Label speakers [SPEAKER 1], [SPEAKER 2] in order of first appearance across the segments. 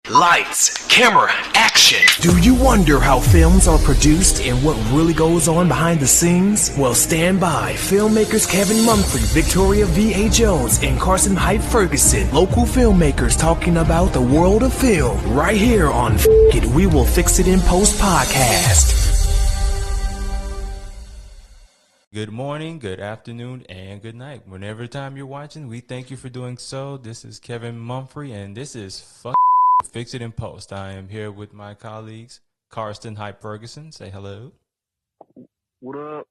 [SPEAKER 1] Lights, camera, action. Do you wonder how films are produced and what really goes on behind the scenes? Well, stand by. Filmmakers Kevin Mumphrey, Victoria V.A. Jones, and Carson Hype Ferguson, local filmmakers talking about the world of film, right here on F It, We Will Fix It in Post podcast.
[SPEAKER 2] Good morning, good afternoon, and good night. Whenever time you're watching, we thank you for doing so. This is Kevin Mumphrey, and this is Fix It in Post. I am here with my colleagues, Carson Hype Ferguson. Say hello.
[SPEAKER 3] What up?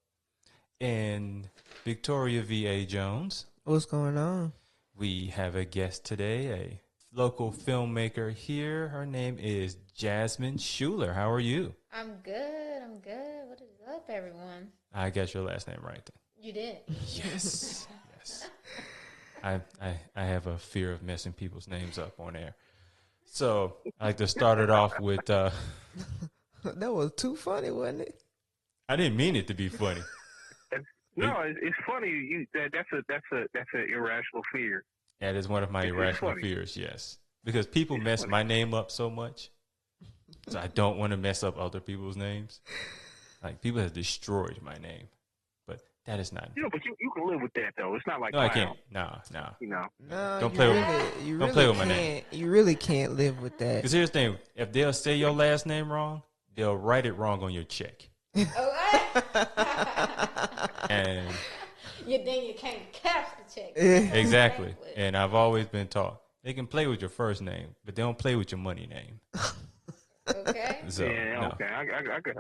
[SPEAKER 2] And Victoria V.A. Jones.
[SPEAKER 4] What's going on?
[SPEAKER 2] We have a guest today, a local filmmaker here. Her name is Jasmin Shuler. How are you?
[SPEAKER 5] I'm good. What is up, everyone?
[SPEAKER 2] I got your last name right then.
[SPEAKER 5] You did.
[SPEAKER 2] Yes. Yes. I have a fear of messing people's names up on air. So I like to start it off with
[SPEAKER 4] That was too funny, wasn't it?
[SPEAKER 2] I didn't mean it to be funny.
[SPEAKER 3] No, it's funny. That's an irrational fear.
[SPEAKER 2] That is one of my irrational fears, yes. Because people mess my name up so much. So I don't want to mess up other people's names. Like, people have destroyed my name. But that is not.
[SPEAKER 3] But you can live with that, though. It's not like
[SPEAKER 2] no,
[SPEAKER 3] clown.
[SPEAKER 2] I can't. No.
[SPEAKER 4] No,
[SPEAKER 2] Don't play with my name.
[SPEAKER 4] You really can't live with that.
[SPEAKER 2] Because here's the thing. If they'll say your last name wrong, they'll write it wrong on your check. And
[SPEAKER 5] Then you can't cash the check.
[SPEAKER 2] exactly. And I've always been taught they can play with your first name, but they don't play with your money name.
[SPEAKER 5] Okay.
[SPEAKER 2] So,
[SPEAKER 3] yeah,
[SPEAKER 2] no.
[SPEAKER 3] okay. I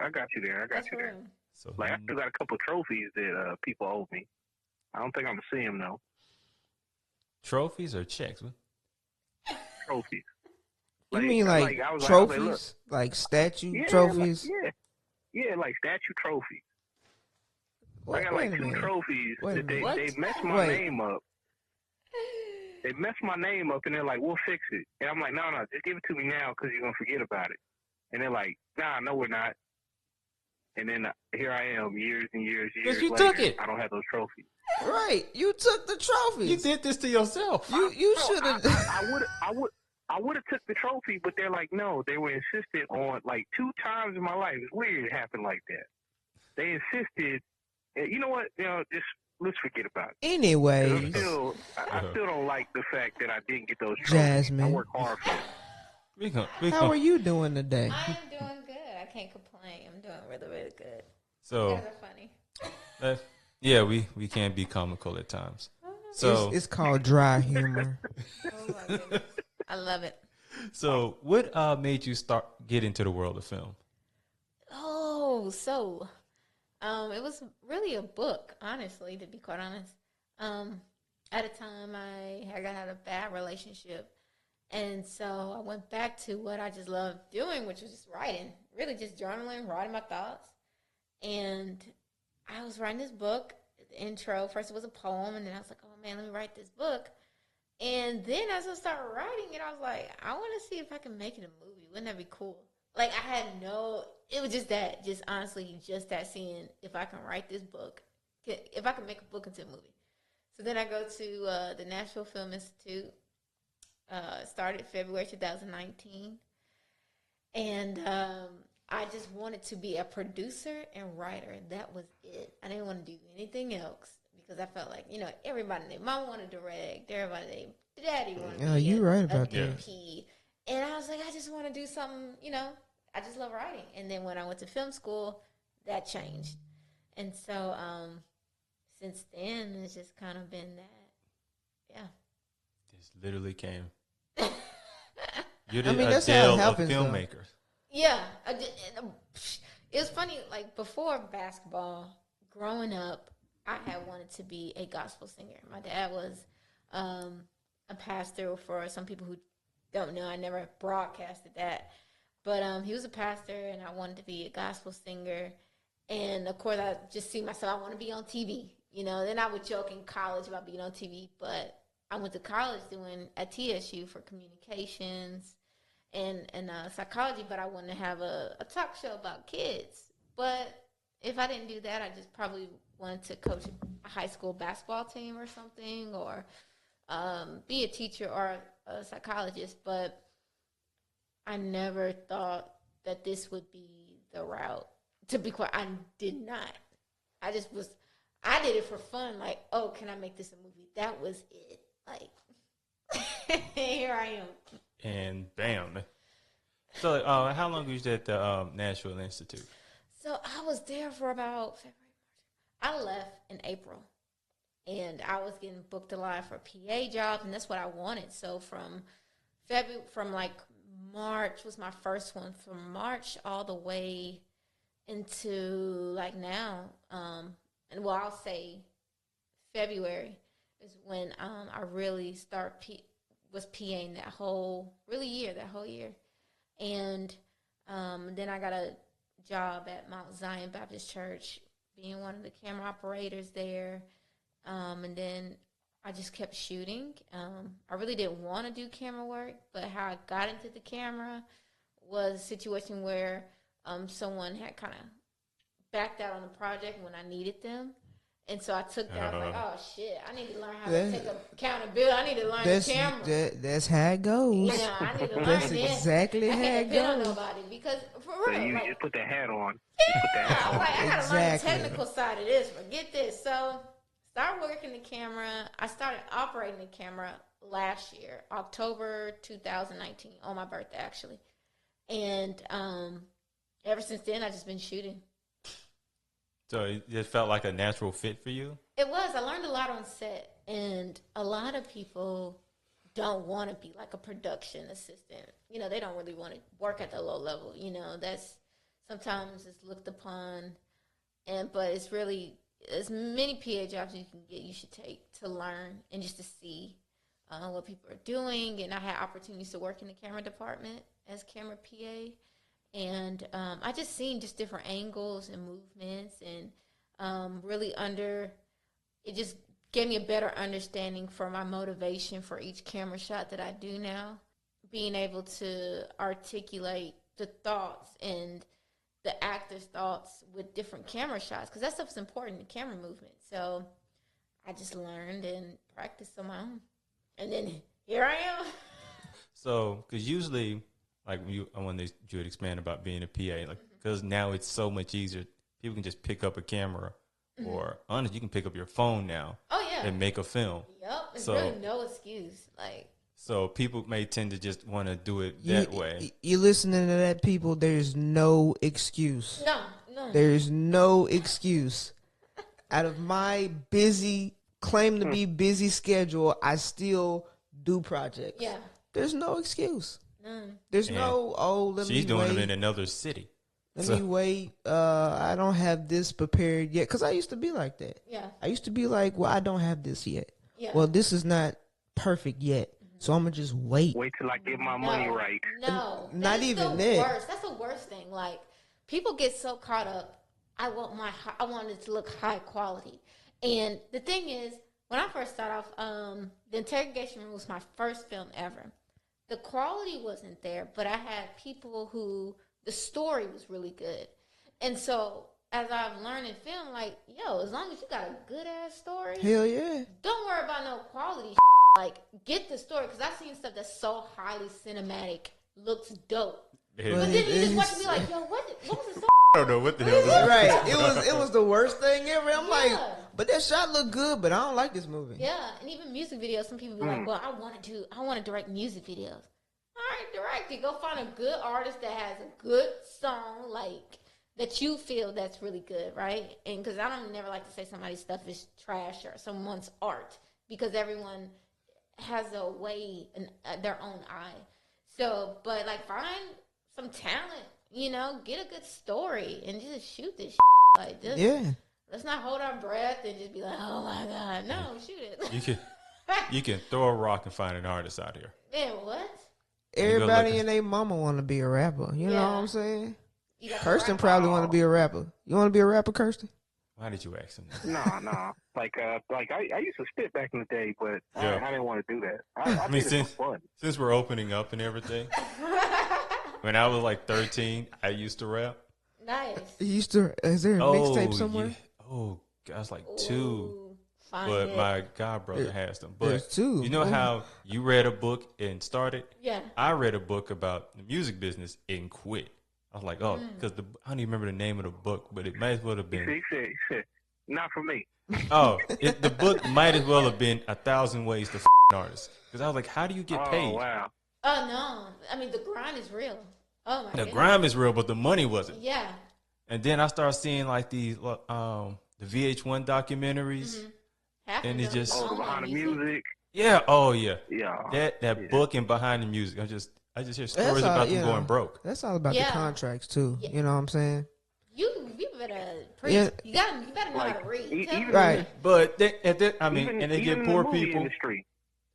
[SPEAKER 3] got you there.
[SPEAKER 5] That's real.
[SPEAKER 2] So,
[SPEAKER 3] Like, I still got a couple trophies that people owe me. I don't think I'm going to see them, though.
[SPEAKER 2] trophies or checks?
[SPEAKER 3] Trophies.
[SPEAKER 4] You mean like
[SPEAKER 3] I was
[SPEAKER 4] trophies? Like statue trophies?
[SPEAKER 3] Yeah, like statue trophies.
[SPEAKER 4] Wait,
[SPEAKER 3] I got
[SPEAKER 4] wait
[SPEAKER 3] like
[SPEAKER 4] a
[SPEAKER 3] two
[SPEAKER 4] minute.
[SPEAKER 3] trophies
[SPEAKER 4] Wait a
[SPEAKER 3] that
[SPEAKER 4] minute.
[SPEAKER 3] they messed my name up. They messed my name up, and they're like, we'll fix it. And I'm like, no, just give it to me now because you're going to forget about it. And they're like, nah, no, we're not. And then here I am, years and years
[SPEAKER 2] Because you
[SPEAKER 3] later.
[SPEAKER 2] took it.
[SPEAKER 3] I don't have those trophies.
[SPEAKER 4] Right, you took the trophies.
[SPEAKER 2] You did this to yourself.
[SPEAKER 4] You should have.
[SPEAKER 3] I would have took the trophy, but they're like, no. They were insistent on, like, 2 times in my life. It's weird it happened like that. They insisted, you know what? Just let's forget about it.
[SPEAKER 4] Anyways,
[SPEAKER 3] I still don't like the fact that I didn't get those trophies.
[SPEAKER 4] Jasmin.
[SPEAKER 3] I work hard for it.
[SPEAKER 4] how are you doing today?
[SPEAKER 5] I am doing good. I can't complain. I'm doing really, really good.
[SPEAKER 2] So,
[SPEAKER 5] You guys are funny.
[SPEAKER 2] yeah, we can be comical at times. So
[SPEAKER 4] It's called dry humor.
[SPEAKER 5] Oh my goodness. I love it.
[SPEAKER 2] So what made you get into the world of film?
[SPEAKER 5] It was really a book, honestly, to be quite honest. At a time, I got out of a bad relationship. And so I went back to what I just loved doing, which was just writing, really just journaling, writing my thoughts. And I was writing this book, the intro. First it was a poem, and then I was like, oh, man, let me write this book. And then as I started writing it, I was like, I want to see if I can make it a movie. Wouldn't that be cool? Like, it was just honestly, that seeing if I can write this book, if I can make a book into a movie. So then I go to the Nashville Film Institute, started February 2019. And I just wanted to be a producer and writer. That was it. I didn't want to do anything else because I felt like, everybody, their mom wanted to direct, everybody, their daddy wanted to be
[SPEAKER 4] right about
[SPEAKER 5] a DP. And I was like, I just want to do something, I just love writing. And then when I went to film school, that changed. And so since then, it's just kind of been that. Yeah.
[SPEAKER 2] This literally came. You're
[SPEAKER 4] that's how it happens,
[SPEAKER 2] of filmmakers.
[SPEAKER 5] Yeah. It was funny, like before basketball, growing up, I had wanted to be a gospel singer. My dad was a pastor. For some people who don't know, I never broadcasted that. But he was a pastor, and I wanted to be a gospel singer. And, of course, I just see myself, I want to be on TV. Then I would joke in college about being on TV. But I went to college doing at TSU for communications and psychology. But I wanted to have a talk show about kids. But if I didn't do that, I just probably wanted to coach a high school basketball team or something, or be a teacher or a psychologist. But I never thought that this would be the route. To be quite, I did not. I did it for fun. Like, oh, can I make this a movie? That was it. Like, here I am.
[SPEAKER 2] And bam. So, how long was you at the Nashville Institute?
[SPEAKER 5] So I was there for about February, March. I left in April, and I was getting booked a lot for PA jobs, and that's what I wanted. So from like March was my first one. From March all the way into like now, and well, I'll say February is when I really was PAing that whole year. And then I got a job at Mount Zion Baptist Church, being one of the camera operators there. And then I just kept shooting. I really didn't want to do camera work, but how I got into the camera was a situation where someone had kind of backed out on the project when I needed them. And so I took that. I was like, oh, shit, I need to learn how to take accountability. I need to learn the camera.
[SPEAKER 4] That's how it goes.
[SPEAKER 5] You know, I need to learn
[SPEAKER 4] That's
[SPEAKER 5] this.
[SPEAKER 4] exactly how
[SPEAKER 5] I can't
[SPEAKER 4] it
[SPEAKER 5] depend on
[SPEAKER 4] goes.
[SPEAKER 5] nobody because, for
[SPEAKER 3] So
[SPEAKER 5] real,
[SPEAKER 3] you
[SPEAKER 5] like,
[SPEAKER 3] just put the hat on.
[SPEAKER 5] yeah, like, I got to learn the
[SPEAKER 4] Exactly.
[SPEAKER 5] technical side of this. Forget this. So, started working the camera. I started operating the camera last year, October 2019, on my birthday, actually. And ever since then, I've just been shooting.
[SPEAKER 2] So it just felt like a natural fit for you?
[SPEAKER 5] It was. I learned a lot on set, and a lot of people don't want to be like a production assistant. You know, they don't really want to work at the low level. You know, that's sometimes it's looked upon, but it's really as many PA jobs you can get, you should take to learn and just to see what people are doing. And I had opportunities to work in the camera department as camera PA. And I just seen just different angles and movements, and it just gave me a better understanding for my motivation for each camera shot that I do now. Being able to articulate the thoughts and the actor's thoughts with different camera shots, because that stuff's important, the camera movement. So I just learned and practiced on my own. And then here I am.
[SPEAKER 2] So, because usually, like I wanted you to expand about being a PA, like because now it's so much easier. People can just pick up a camera, or honestly, you can pick up your phone now.
[SPEAKER 5] Oh yeah,
[SPEAKER 2] and make a film.
[SPEAKER 5] Yep, there's
[SPEAKER 2] So-
[SPEAKER 5] really no excuse. Like,
[SPEAKER 2] So people may tend to just want to do it that way.
[SPEAKER 4] You listening to that, people? There's no excuse.
[SPEAKER 5] no.
[SPEAKER 4] There's no excuse. Out of my claim to be busy schedule, I still do projects.
[SPEAKER 5] Yeah.
[SPEAKER 4] There's no excuse.
[SPEAKER 5] None.
[SPEAKER 4] There's
[SPEAKER 2] And
[SPEAKER 4] let me
[SPEAKER 2] She's doing
[SPEAKER 4] wait.
[SPEAKER 2] them in another city.
[SPEAKER 4] Let
[SPEAKER 2] So-
[SPEAKER 4] me wait. I don't have this prepared yet. Because I used to be like that.
[SPEAKER 5] Yeah.
[SPEAKER 4] I used to be like, well, I don't have this yet.
[SPEAKER 5] Yeah.
[SPEAKER 4] Well, this is not perfect yet. So I'm going to just wait.
[SPEAKER 3] Wait till I get my money right.
[SPEAKER 5] No,
[SPEAKER 4] Not
[SPEAKER 5] that is
[SPEAKER 4] even
[SPEAKER 5] the
[SPEAKER 4] that.
[SPEAKER 5] worst. That's the worst thing. Like, people get so caught up. I want it to look high quality, and the thing is, when I first started off, the Interrogation Room was my first film ever. The quality wasn't there, but I had people who the story was really good, and so as I've learned in film, like, yo, as long as you got a good ass story,
[SPEAKER 4] Hell yeah.
[SPEAKER 5] don't worry about no quality. Like, get the story, because I've seen stuff that's so highly cinematic, looks dope.
[SPEAKER 2] Yeah.
[SPEAKER 5] But then you just watch it be like, yo, what was the story?
[SPEAKER 2] I don't know what the hell is
[SPEAKER 4] Right. It was the worst thing ever. I'm like,
[SPEAKER 5] Yeah.
[SPEAKER 4] but that shot looked good, but I don't like this movie.
[SPEAKER 5] Yeah, and even music videos, some people be like, well, I want to direct music videos. All right, direct it. Go find a good artist that has a good song, like, that you feel that's really good, right? And because I don't never like to say somebody's stuff is trash or someone's art, because everyone has a way in their own eye. So, but like, find some talent, you know, get a good story and just shoot this shit. Like, just,
[SPEAKER 4] Yeah.
[SPEAKER 5] let's not hold our breath and just be like, oh my God, no, shoot it.
[SPEAKER 2] You can throw a rock and find an artist out here.
[SPEAKER 5] Man, what?
[SPEAKER 4] Everybody
[SPEAKER 2] look-
[SPEAKER 4] and their mama want to be a rapper. You know
[SPEAKER 5] Yeah.
[SPEAKER 4] what I'm saying?
[SPEAKER 5] You got the
[SPEAKER 4] Kirsten
[SPEAKER 5] right-
[SPEAKER 4] probably want to be a rapper. You want to be a rapper, Kirsten?
[SPEAKER 2] Why did you ask him that?
[SPEAKER 3] No. Like I used to spit back in the day, but
[SPEAKER 2] Yeah.
[SPEAKER 3] I didn't want to do that. I
[SPEAKER 2] mean,
[SPEAKER 3] did it for fun.
[SPEAKER 2] Since we're opening up and everything, when I was like 13, I used to rap.
[SPEAKER 5] Nice.
[SPEAKER 4] Is there a mixtape somewhere?
[SPEAKER 2] Yeah. Oh, I was like 2.
[SPEAKER 5] Ooh, find
[SPEAKER 2] but
[SPEAKER 5] it.
[SPEAKER 2] my god brother has them. But
[SPEAKER 4] There's two.
[SPEAKER 2] you know how you read a book and started?
[SPEAKER 5] Yeah.
[SPEAKER 2] I read a book about the music business and quit. I was like, oh, because I don't even remember the name of the book, but it might as well have been.
[SPEAKER 3] He said, not for me.
[SPEAKER 2] Oh, the book might as well have been 1,000 Ways to F an Artist. Because I was like, how do you get paid?
[SPEAKER 3] Oh, wow.
[SPEAKER 5] Oh no! I mean, the grind is real. Oh my.
[SPEAKER 2] The
[SPEAKER 5] goodness.
[SPEAKER 2] grind is real, but the money wasn't.
[SPEAKER 5] Yeah.
[SPEAKER 2] And then I started seeing like these the VH1 documentaries,
[SPEAKER 5] Half
[SPEAKER 2] and
[SPEAKER 5] of
[SPEAKER 2] it's
[SPEAKER 5] them
[SPEAKER 2] just
[SPEAKER 5] is
[SPEAKER 3] Oh,
[SPEAKER 5] on
[SPEAKER 3] behind the
[SPEAKER 5] music.
[SPEAKER 3] music.
[SPEAKER 2] yeah, oh yeah,
[SPEAKER 3] Yeah.
[SPEAKER 2] that
[SPEAKER 3] Yeah.
[SPEAKER 2] book and behind the music. I just hear stories
[SPEAKER 4] all,
[SPEAKER 2] about
[SPEAKER 4] you
[SPEAKER 2] them
[SPEAKER 4] know,
[SPEAKER 2] going broke.
[SPEAKER 4] That's all about
[SPEAKER 5] Yeah.
[SPEAKER 4] the contracts too.
[SPEAKER 5] Yeah.
[SPEAKER 4] You know what I'm saying?
[SPEAKER 5] You better preach.
[SPEAKER 4] Yeah.
[SPEAKER 5] You better know how to read. Tell
[SPEAKER 3] even
[SPEAKER 5] me.
[SPEAKER 4] Right.
[SPEAKER 2] But I mean,
[SPEAKER 3] even,
[SPEAKER 2] and they
[SPEAKER 3] even
[SPEAKER 2] get
[SPEAKER 3] in
[SPEAKER 2] poor
[SPEAKER 3] the movie
[SPEAKER 2] people.
[SPEAKER 3] industry.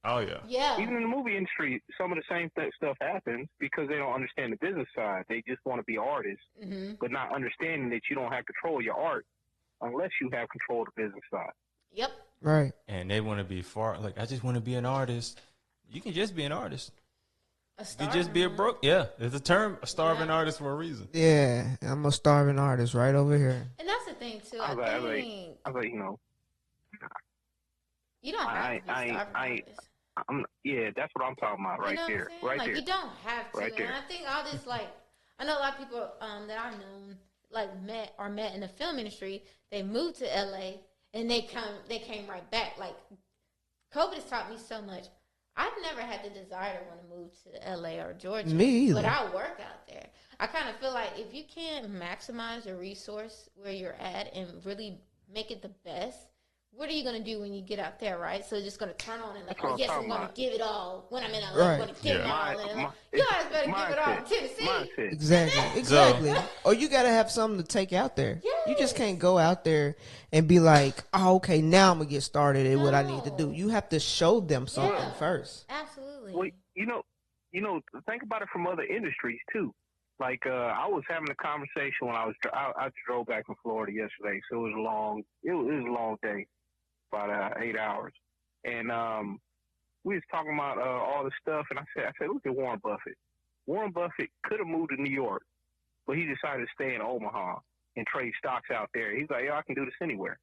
[SPEAKER 2] Oh yeah,
[SPEAKER 5] Yeah.
[SPEAKER 3] Even in the movie industry, some of the same stuff happens because they don't understand the business side. They just want to be artists, but not understanding that you don't have control of your art unless you have control of the business side.
[SPEAKER 5] Yep.
[SPEAKER 4] Right.
[SPEAKER 2] and they want to be far. Like I just want to be an artist. You can just be an artist.
[SPEAKER 5] A
[SPEAKER 2] You
[SPEAKER 5] star.
[SPEAKER 2] can just be a broke. Yeah, there's a term, a starving artist for a reason.
[SPEAKER 4] Yeah. I'm a starving artist right over here.
[SPEAKER 5] And that's the thing too.
[SPEAKER 3] I
[SPEAKER 5] I
[SPEAKER 3] was like,
[SPEAKER 5] think
[SPEAKER 3] you know,
[SPEAKER 5] you don't have to be
[SPEAKER 3] I-
[SPEAKER 5] starving
[SPEAKER 3] I-
[SPEAKER 5] artist.
[SPEAKER 3] yeah, that's what I'm talking about right
[SPEAKER 5] You know
[SPEAKER 3] there,
[SPEAKER 5] what I'm saying?
[SPEAKER 3] right
[SPEAKER 5] like
[SPEAKER 3] there.
[SPEAKER 5] you don't have to.
[SPEAKER 3] Right
[SPEAKER 5] and
[SPEAKER 3] there.
[SPEAKER 5] I think all this like I know a lot of people that I've known like met in the film industry. They moved to LA and they came right back. Like COVID has taught me so much. I've never had the desire to want to move to LA or Georgia.
[SPEAKER 4] Me either.
[SPEAKER 5] But I work out there. I kind of feel like if you can't maximize your resource where you're at and really make it the best, what are you going to do when you get out there, right? So it's just going to turn on and like,
[SPEAKER 3] That's what
[SPEAKER 5] oh,
[SPEAKER 3] I'm
[SPEAKER 5] yes, I'm
[SPEAKER 3] talking
[SPEAKER 5] going to
[SPEAKER 3] about.
[SPEAKER 5] give it all. When I'm in LA,
[SPEAKER 4] Right.
[SPEAKER 5] I'm going to give it
[SPEAKER 2] Yeah.
[SPEAKER 5] all. And
[SPEAKER 3] My-
[SPEAKER 5] you guys better give it all in
[SPEAKER 3] mindset.
[SPEAKER 5] Tennessee.
[SPEAKER 3] Mindset.
[SPEAKER 4] Exactly. Or you gotta have something to take out there. You just
[SPEAKER 5] Yes.
[SPEAKER 4] can't go out there and be like, oh, okay, now I'm gonna get started at what I need to do.
[SPEAKER 5] No.
[SPEAKER 4] You have to show them something
[SPEAKER 5] Yeah.
[SPEAKER 4] first.
[SPEAKER 5] Absolutely.
[SPEAKER 3] Well, you know, think about it from other industries too. Like I was having a conversation when I drove back from Florida yesterday, so it was a long day, about 8 hours, and we was talking about all this stuff, and I said, look at Warren Buffett. Warren Buffett could have moved to New York, but he decided to stay in Omaha and trade stocks out there. He's like, I can do this anywhere.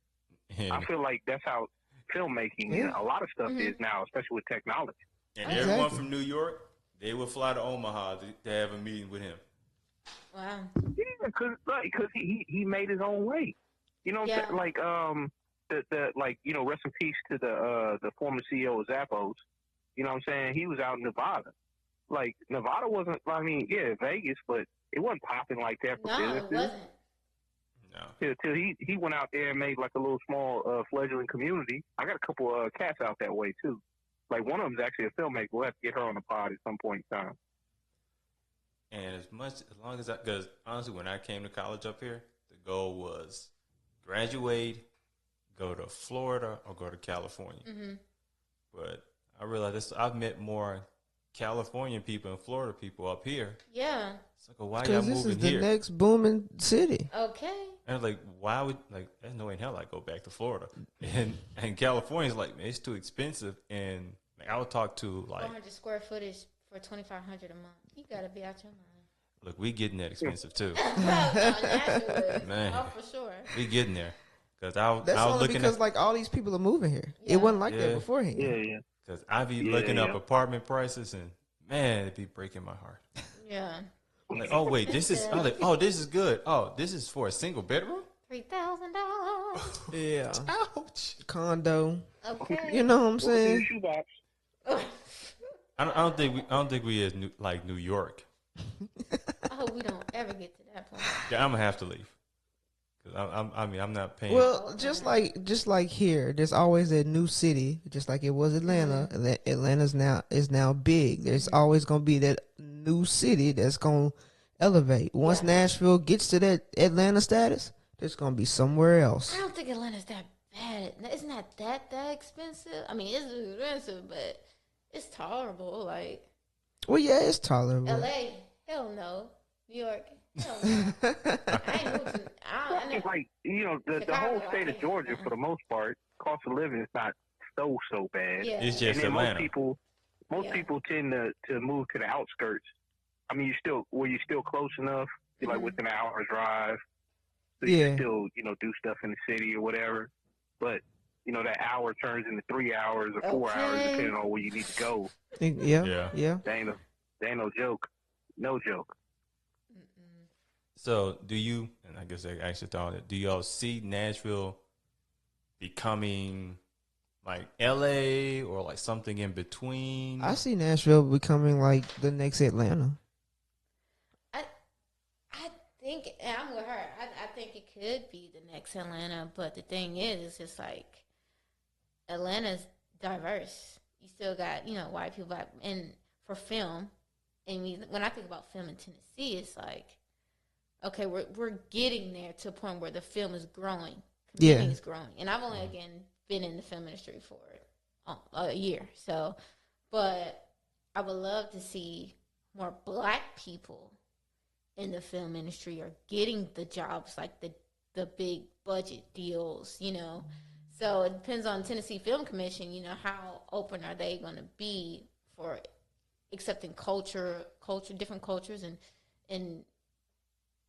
[SPEAKER 3] I
[SPEAKER 2] And,
[SPEAKER 3] feel like that's how filmmaking and a lot of stuff is now, especially with technology.
[SPEAKER 2] and
[SPEAKER 4] Exactly.
[SPEAKER 2] everyone from New York, they would fly to Omaha to have a meeting with him.
[SPEAKER 5] Wow.
[SPEAKER 3] Yeah, because he made his own way. You know what I'm
[SPEAKER 5] Yeah.
[SPEAKER 3] saying? Like the like, you know, rest in peace to the former CEO of Zappos. You know what I'm saying? He was out in Nevada. Like Nevada wasn't, I mean, yeah, Vegas, but it wasn't popping like that for
[SPEAKER 5] No, it
[SPEAKER 3] businesses.
[SPEAKER 5] wasn't.
[SPEAKER 2] No.
[SPEAKER 3] Till he went out there and made like a little small fledgling community. I got a couple cats out that way too. Like one of them's actually a filmmaker. We'll have to get her on the pod at some point in time.
[SPEAKER 2] And as long as because honestly, when I came to college up here, the goal was graduate, go to Florida, or go to California. But I realized I've met more Californian people and Florida people up here.
[SPEAKER 5] Yeah.
[SPEAKER 2] It's like, why y'all
[SPEAKER 4] Because this
[SPEAKER 2] moving
[SPEAKER 4] is the
[SPEAKER 2] here?
[SPEAKER 4] next booming city.
[SPEAKER 5] Okay.
[SPEAKER 2] And I was like, why would, like, there's no way in hell I go back to Florida. And California's like, man, it's too expensive. And like, I would talk to, like,
[SPEAKER 5] 400 square footage for $2,500 a month. You got to be out your mind.
[SPEAKER 2] look, we getting that expensive too.
[SPEAKER 5] No, naturally.
[SPEAKER 2] Man.
[SPEAKER 5] Oh, for sure.
[SPEAKER 2] We getting there. Because I was
[SPEAKER 4] That's only
[SPEAKER 2] looking
[SPEAKER 4] because
[SPEAKER 2] at,
[SPEAKER 4] like all these people are moving here.
[SPEAKER 5] Yeah.
[SPEAKER 4] It wasn't like
[SPEAKER 2] Yeah.
[SPEAKER 4] that beforehand.
[SPEAKER 3] Yeah.
[SPEAKER 2] because I be
[SPEAKER 3] Yeah,
[SPEAKER 2] looking up
[SPEAKER 3] yeah.
[SPEAKER 2] apartment prices and, man, it'd be breaking my heart.
[SPEAKER 5] Yeah.
[SPEAKER 2] Like, oh, wait, this is, I was like, oh, this is good. Oh, this is for a single bedroom?
[SPEAKER 5] $3,000.
[SPEAKER 4] Yeah.
[SPEAKER 2] Ouch.
[SPEAKER 4] Condo.
[SPEAKER 5] Okay.
[SPEAKER 4] You know what I'm
[SPEAKER 3] What's in the
[SPEAKER 4] saying?
[SPEAKER 3] shoebox?
[SPEAKER 2] I don't think we as like New York.
[SPEAKER 5] I hope we don't ever get to that point.
[SPEAKER 2] Yeah, I'm gonna have to leave. Cause I'm not paying.
[SPEAKER 4] Well, just like here, there's always a new city, just like it was Atlanta. Atlanta's now big. There's always gonna be that new city that's gonna elevate. Once Nashville gets to that Atlanta status, there's gonna be somewhere else.
[SPEAKER 5] I don't think Atlanta's that bad. It's not that expensive. I mean, it's expensive, but it's tolerable. Like
[SPEAKER 4] Well, yeah, it's tolerable.
[SPEAKER 5] LA, hell no. New York, hell no. I ain't moving. I
[SPEAKER 3] It's
[SPEAKER 5] know.
[SPEAKER 3] like, you know, the
[SPEAKER 5] Chicago,
[SPEAKER 3] whole
[SPEAKER 5] I
[SPEAKER 3] state of
[SPEAKER 5] can't.
[SPEAKER 3] Georgia, for the most part, cost of living is not so bad.
[SPEAKER 5] Yeah.
[SPEAKER 2] It's
[SPEAKER 3] And
[SPEAKER 2] just
[SPEAKER 3] then
[SPEAKER 2] Atlanta.
[SPEAKER 3] most
[SPEAKER 5] Yeah.
[SPEAKER 3] people tend to move to the outskirts. I mean, you're still close enough. You're like within an hour's drive. So you
[SPEAKER 4] Yeah.
[SPEAKER 3] can still, you know, do stuff in the city or whatever. But that hour turns into 3 hours or 4 hours,
[SPEAKER 5] Okay.
[SPEAKER 3] depending on where you need to go.
[SPEAKER 4] Yeah,
[SPEAKER 2] Yeah.
[SPEAKER 4] yeah.
[SPEAKER 3] That ain't no joke. No joke.
[SPEAKER 2] So, do you? And I guess I actually thought it. Do y'all see Nashville becoming like LA or like something in between?
[SPEAKER 4] I see Nashville becoming like the next Atlanta.
[SPEAKER 5] I think, and I'm with her. I think it could be the next Atlanta, but the thing is, it's just like Atlanta's diverse. You still got white people, and for film, and when I think about film in Tennessee, it's like, okay, we're getting there to a point where the film is growing, community is growing, and I've only again been in the film industry for a year, so, but I would love to see more black people in the film industry are getting the jobs, like the big budget deals, So it depends on Tennessee Film Commission, how open are they going to be for accepting culture, different cultures, and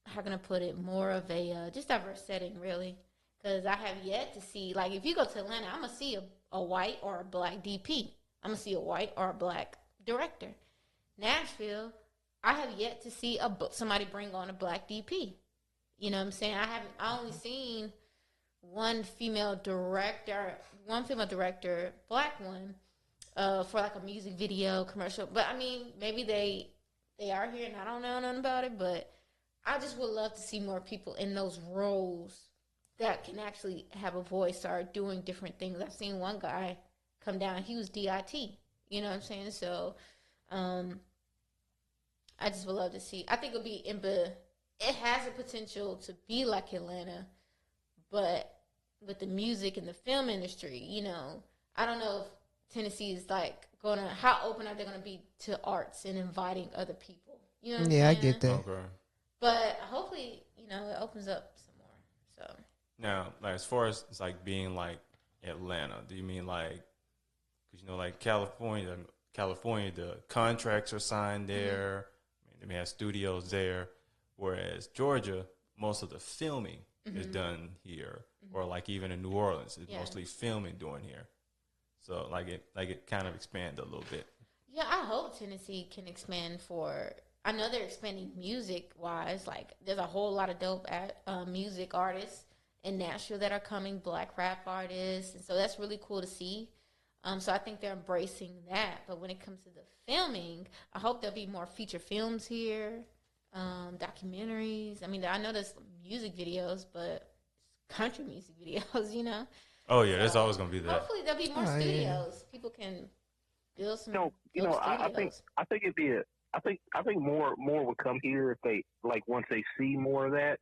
[SPEAKER 5] how can I put it, more of a just diverse setting, really. Because I have yet to see, like, if you go to Atlanta, I'm going to see a white or a black DP. I'm going to see a white or a black director. Nashville, I have yet to see somebody bring on a black DP. You know what I'm saying? I only seen one female director, black one, for like a music video commercial. But I mean, maybe they are here and I don't know nothing about it, but I just would love to see more people in those roles that can actually have a voice or doing different things. I've seen one guy come down, he was DIT. You know what I'm saying? So, I just would love to see. I think it has a potential to be like Atlanta, but with the music and the film industry, I don't know if Tennessee is like how open are they gonna be to arts and inviting other people? You know what I'm saying?
[SPEAKER 4] Yeah, I get that.
[SPEAKER 2] Okay.
[SPEAKER 5] But hopefully, it opens up some more. So
[SPEAKER 2] Now, like as far as it's like being like Atlanta, do you mean like, because like California, the contracts are signed there. I mean, they have studios there, whereas Georgia, most of the filming is done here, or like even in New Orleans, it's mostly filming doing here. So like it kind of expanded a little bit.
[SPEAKER 5] yeah, I hope Tennessee can expand I know they're expanding music wise. Like there's a whole lot of dope music artists in Nashville that are coming, black rap artists, and so that's really cool to see. So I think they're embracing that. But when it comes to the filming, I hope there'll be more feature films here, documentaries. I mean, I know there's music videos, but country music videos,
[SPEAKER 2] Oh yeah, there's always gonna be that.
[SPEAKER 5] Hopefully there'll be more studios. People can build some.
[SPEAKER 3] I think it'd be I think more would come here if they once they see more of that,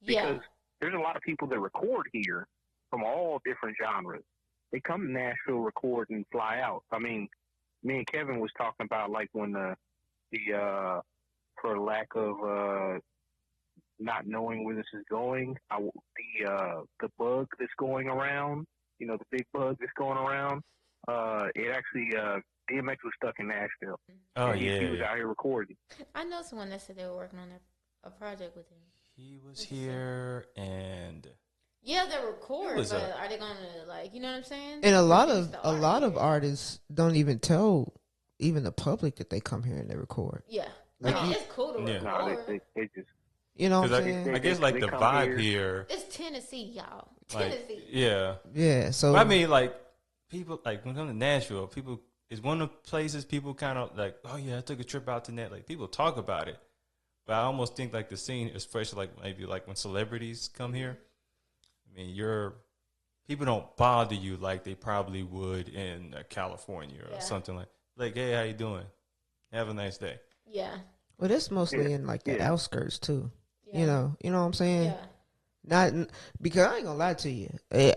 [SPEAKER 3] because there's a lot of people that record here from all different genres. They come to Nashville, record, and fly out. I mean, me and Kevin was talking about like when the for lack of not knowing where this is going, the bug that's going around, the big bug that's going around, it actually DMX was stuck in Nashville.
[SPEAKER 2] Oh
[SPEAKER 3] and he was out here recording.
[SPEAKER 5] I know someone that said they were working on a project with him.
[SPEAKER 2] He was here and.
[SPEAKER 5] Yeah, they record, but are they gonna you know what I'm saying?
[SPEAKER 4] And a lot of artists don't even tell even the public that they come here and they record.
[SPEAKER 5] Yeah,
[SPEAKER 4] like
[SPEAKER 5] it's cool to record.
[SPEAKER 3] No, they just,
[SPEAKER 4] what I'm saying?
[SPEAKER 2] I guess like the vibe here.
[SPEAKER 5] It's Tennessee, y'all.
[SPEAKER 2] Tennessee. Yeah.
[SPEAKER 4] Yeah. So
[SPEAKER 2] but I mean, like people when it comes to Nashville, people is one of the places people kind of like. Oh yeah, I took a trip out to Nat. Like people talk about it, but I almost think like the scene, especially maybe when celebrities come here. I mean, people don't bother you like they probably would in California or something like, hey, how you doing? Have a nice day.
[SPEAKER 5] Yeah.
[SPEAKER 4] Well, that's mostly in the outskirts too.
[SPEAKER 5] Yeah.
[SPEAKER 4] You know what I'm saying?
[SPEAKER 5] Yeah.
[SPEAKER 4] Not because I ain't gonna lie to you.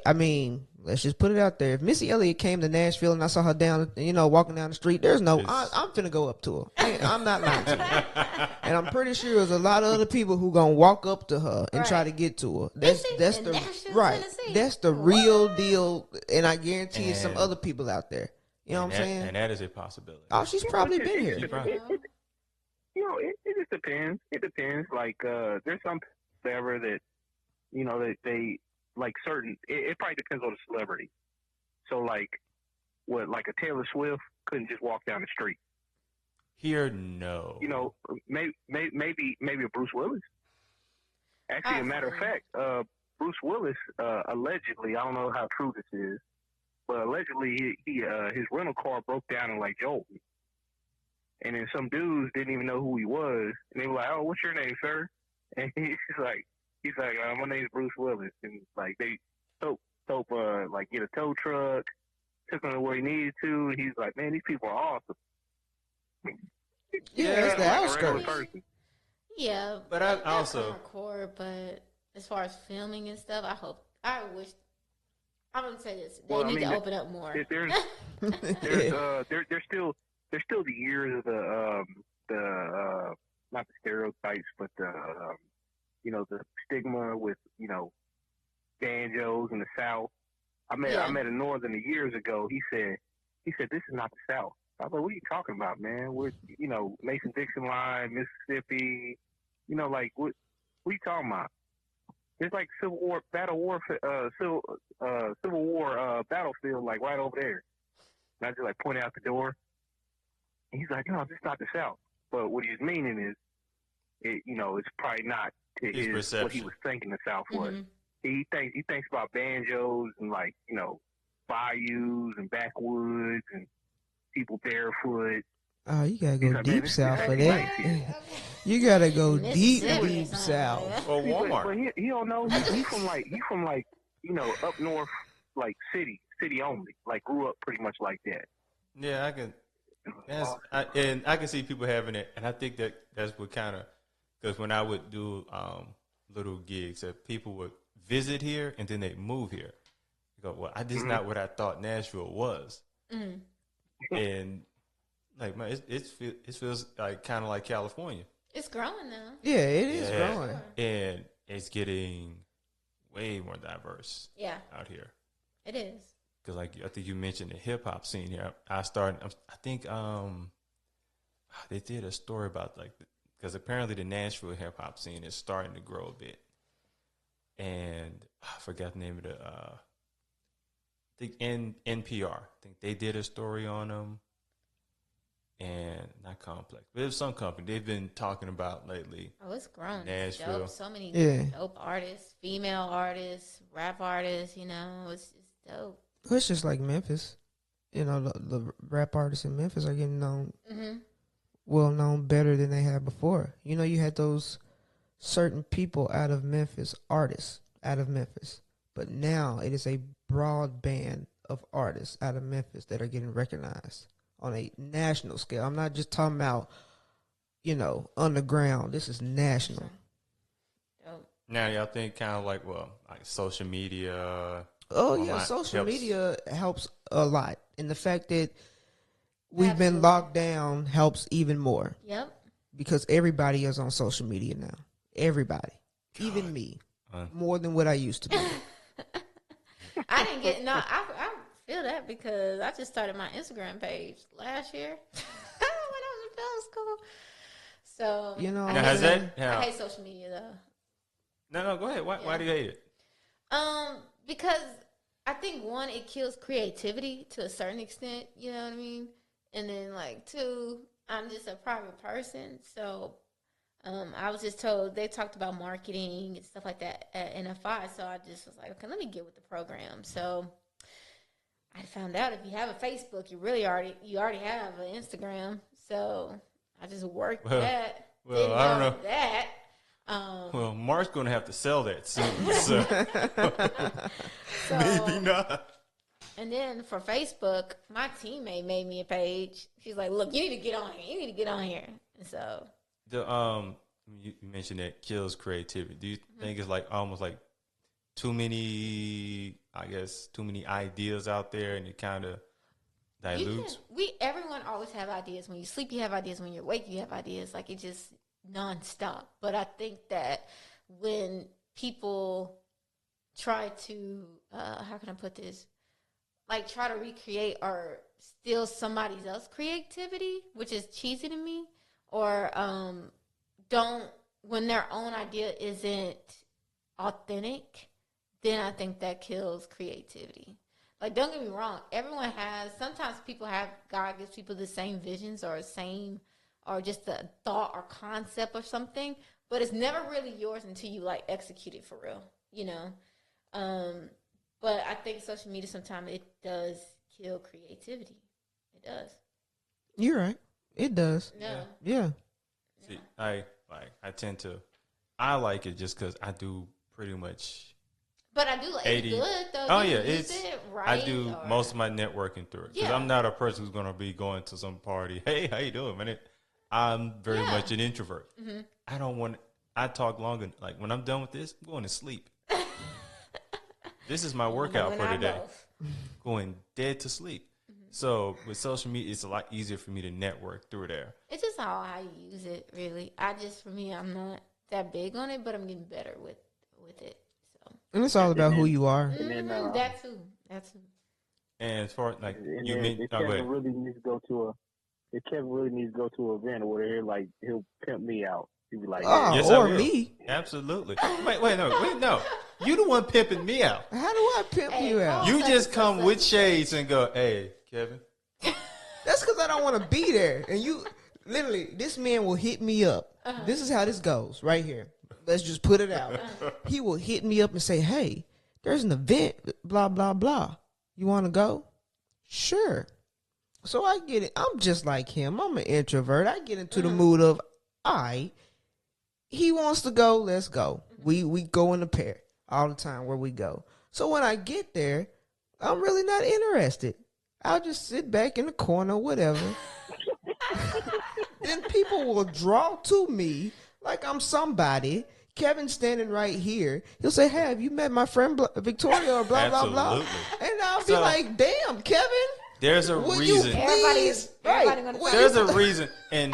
[SPEAKER 4] I mean, let's just put it out there. If Missy Elliott came to Nashville and I saw her walking down the street, I'm finna go up to her. I'm not lying to you. And I'm pretty sure there's a lot of other people who gonna walk up to her and try to get to her. That's the right.
[SPEAKER 5] Tennessee.
[SPEAKER 4] That's the real deal. And I guarantee there's some other people out there. You know what I'm saying?
[SPEAKER 2] And that is a possibility.
[SPEAKER 4] Oh, she's probably been here.
[SPEAKER 3] It just depends. It depends. Like there's some ever that. They like certain. It probably depends on the celebrity. So like, what, like a Taylor Swift couldn't just walk down the street.
[SPEAKER 2] Here, no.
[SPEAKER 3] You know, maybe a Bruce Willis. Actually, a matter of fact, Bruce Willis allegedly, I don't know how true this is, but allegedly he his rental car broke down in like Jolton, and then some dudes didn't even know who he was, and they were like, "Oh, what's your name, sir?" And he's like, "My name's Bruce Willis," and like they like get a tow truck, took him to where he needed to, and he's like, "Man, these people are awesome."
[SPEAKER 4] Yeah, it's the
[SPEAKER 3] like
[SPEAKER 4] outskirts.
[SPEAKER 5] Yeah,
[SPEAKER 2] But I also
[SPEAKER 5] record. But as far as filming and stuff, I wish. I'm gonna say this: they need to open up more.
[SPEAKER 3] There's still the years of the not the stereotypes, but the the stigma with banjos in the South. I met a Northerner years ago. He said this is not the South. I was like, what are you talking about, man? We're Mason-Dixon line, Mississippi. Like what are you talking about? It's like Civil War battlefield, like right over there. And I just like point out the door. And he's like, no, this is not the South. But what he's meaning is, it's probably not to his what he was thinking the South was. He thinks about banjos and like bayous and backwoods and people barefoot.
[SPEAKER 4] Oh, you gotta go deep south for that. You gotta go deep south.
[SPEAKER 2] or Walmart.
[SPEAKER 3] But he don't know. He from up north, like city only. Like grew up pretty much like that.
[SPEAKER 2] Yeah, I can. And I can see people having it, and I think that's what kind of, because when I would do little gigs, that people would visit here and then they move here. You go, well, this is not what I thought Nashville was, and like it feels like kind of like California.
[SPEAKER 5] It's growing now.
[SPEAKER 4] Yeah, it is growing,
[SPEAKER 2] and it's getting way more diverse.
[SPEAKER 5] Yeah,
[SPEAKER 2] out here
[SPEAKER 5] it is.
[SPEAKER 2] Because I think you mentioned the hip hop scene here. I think they did a story about because apparently the Nashville hip hop scene is starting to grow a bit, and I forgot the name of I think NPR. I think they did a story on them, and not Complex, but it was some company they've been talking about lately.
[SPEAKER 5] Oh, it's grown.
[SPEAKER 2] Nashville,
[SPEAKER 5] dope. So many dope artists, female artists, rap artists. It's dope.
[SPEAKER 4] It's just like Memphis. The rap artists in Memphis are getting known, well known better than they had before. You had those certain people out of Memphis, artists out of Memphis, but now it is a broad band of artists out of Memphis that are getting recognized on a national scale. I'm not just talking about, underground. This is national.
[SPEAKER 2] Now, y'all think kind of like social media.
[SPEAKER 4] Oh, yeah, social media helps a lot. And the fact that we've been locked down helps even more.
[SPEAKER 5] Yep.
[SPEAKER 4] Because everybody is on social media now. Everybody. God. Even me. More than what I used to be.
[SPEAKER 5] I didn't get, I feel that because I just started my Instagram page last year when I was in film school. So, I hate social media, though.
[SPEAKER 2] No, go ahead. Why do you hate it?
[SPEAKER 5] Because I think one, it kills creativity to a certain extent, you know what I mean? And then two, I'm just a private person, so I was just told they talked about marketing and stuff like that at NFI, so I just was like, okay, let me get with the program. So I found out if you have a Facebook, you already have an Instagram. So I just worked that.
[SPEAKER 2] Well, I don't know
[SPEAKER 5] that.
[SPEAKER 2] Well, Mark's going to have to sell that soon, so maybe not.
[SPEAKER 5] And then for Facebook, my teammate made me a page. She's like, "Look, you need to get on here. You need to get on here." And so,
[SPEAKER 2] you mentioned that kills creativity. Do you think it's almost like too many ideas out there, and it kind of dilutes?
[SPEAKER 5] Everyone always have ideas. When you sleep, you have ideas. When you're awake, you have ideas. Like it just nonstop. But I think that when people try to, how can I put this? Try to recreate or steal somebody else's creativity, which is cheesy to me, or when their own idea isn't authentic, then I think that kills creativity. Like, don't get me wrong. Everyone has. Sometimes people have. God gives people the same visions or just a thought or concept or something. But it's never really yours until you like execute it for real. You know. But I think social media sometimes it does kill creativity. It does.
[SPEAKER 4] You're right. It does.
[SPEAKER 5] No.
[SPEAKER 4] Yeah.
[SPEAKER 2] See, I tend to, I like it just because I do pretty much.
[SPEAKER 5] But I do like
[SPEAKER 2] 80.
[SPEAKER 5] it's good though.
[SPEAKER 2] Oh
[SPEAKER 5] You
[SPEAKER 2] yeah,
[SPEAKER 5] use it right.
[SPEAKER 2] I do most of my networking through it because
[SPEAKER 5] Yeah.
[SPEAKER 2] I'm not a person who's gonna be going to some party. Hey, how you doing, man? I'm very much an introvert. Mm-hmm. I don't want. I talk longer. Like when I'm done with this, I'm going to sleep. This is my workout for today. Going dead to sleep. So with social media, it's a lot easier for me to network through there.
[SPEAKER 5] It's just how I use it, really. For me, I'm not that big on it, but I'm getting better with it. So
[SPEAKER 4] And it's all about who you are.
[SPEAKER 3] And then,
[SPEAKER 5] that too.
[SPEAKER 2] And as far as like
[SPEAKER 3] and
[SPEAKER 2] you
[SPEAKER 3] then
[SPEAKER 2] mean,
[SPEAKER 3] if
[SPEAKER 2] oh, go
[SPEAKER 3] Kevin
[SPEAKER 2] ahead.
[SPEAKER 3] really needs to go to an event or whatever, like he'll pimp me out. He'll be like,
[SPEAKER 4] Oh,
[SPEAKER 2] Yes, I
[SPEAKER 4] or
[SPEAKER 2] will.
[SPEAKER 4] me.
[SPEAKER 2] Absolutely. Wait, no. You the one pimping me out.
[SPEAKER 4] How do I pimp you out?
[SPEAKER 2] You just come with shades and go, hey, Kevin.
[SPEAKER 4] That's because I don't want to be there. And you, literally, this man will hit me up. This is how this goes right here. Let's just put it out. He will hit me up and say, hey, there's an event, blah, blah, blah. You want to go? Sure. So I get it. I'm just like him. I'm an introvert. I get into the mood of, he wants to go, let's go. We go in a pair all the time where we go. So when I get there, I'm really not interested. I'll just sit back in the corner, whatever. Then people will draw to me like I'm somebody. Kevin standing right here. He'll say, hey, have you met my friend Victoria or blah, blah, blah.
[SPEAKER 2] Absolutely.
[SPEAKER 4] And I'll be like, damn, Kevin.
[SPEAKER 2] There's a
[SPEAKER 4] Will you
[SPEAKER 2] reason.
[SPEAKER 4] please?
[SPEAKER 5] Everybody gonna
[SPEAKER 4] Will
[SPEAKER 2] There's
[SPEAKER 4] you-
[SPEAKER 2] a reason. And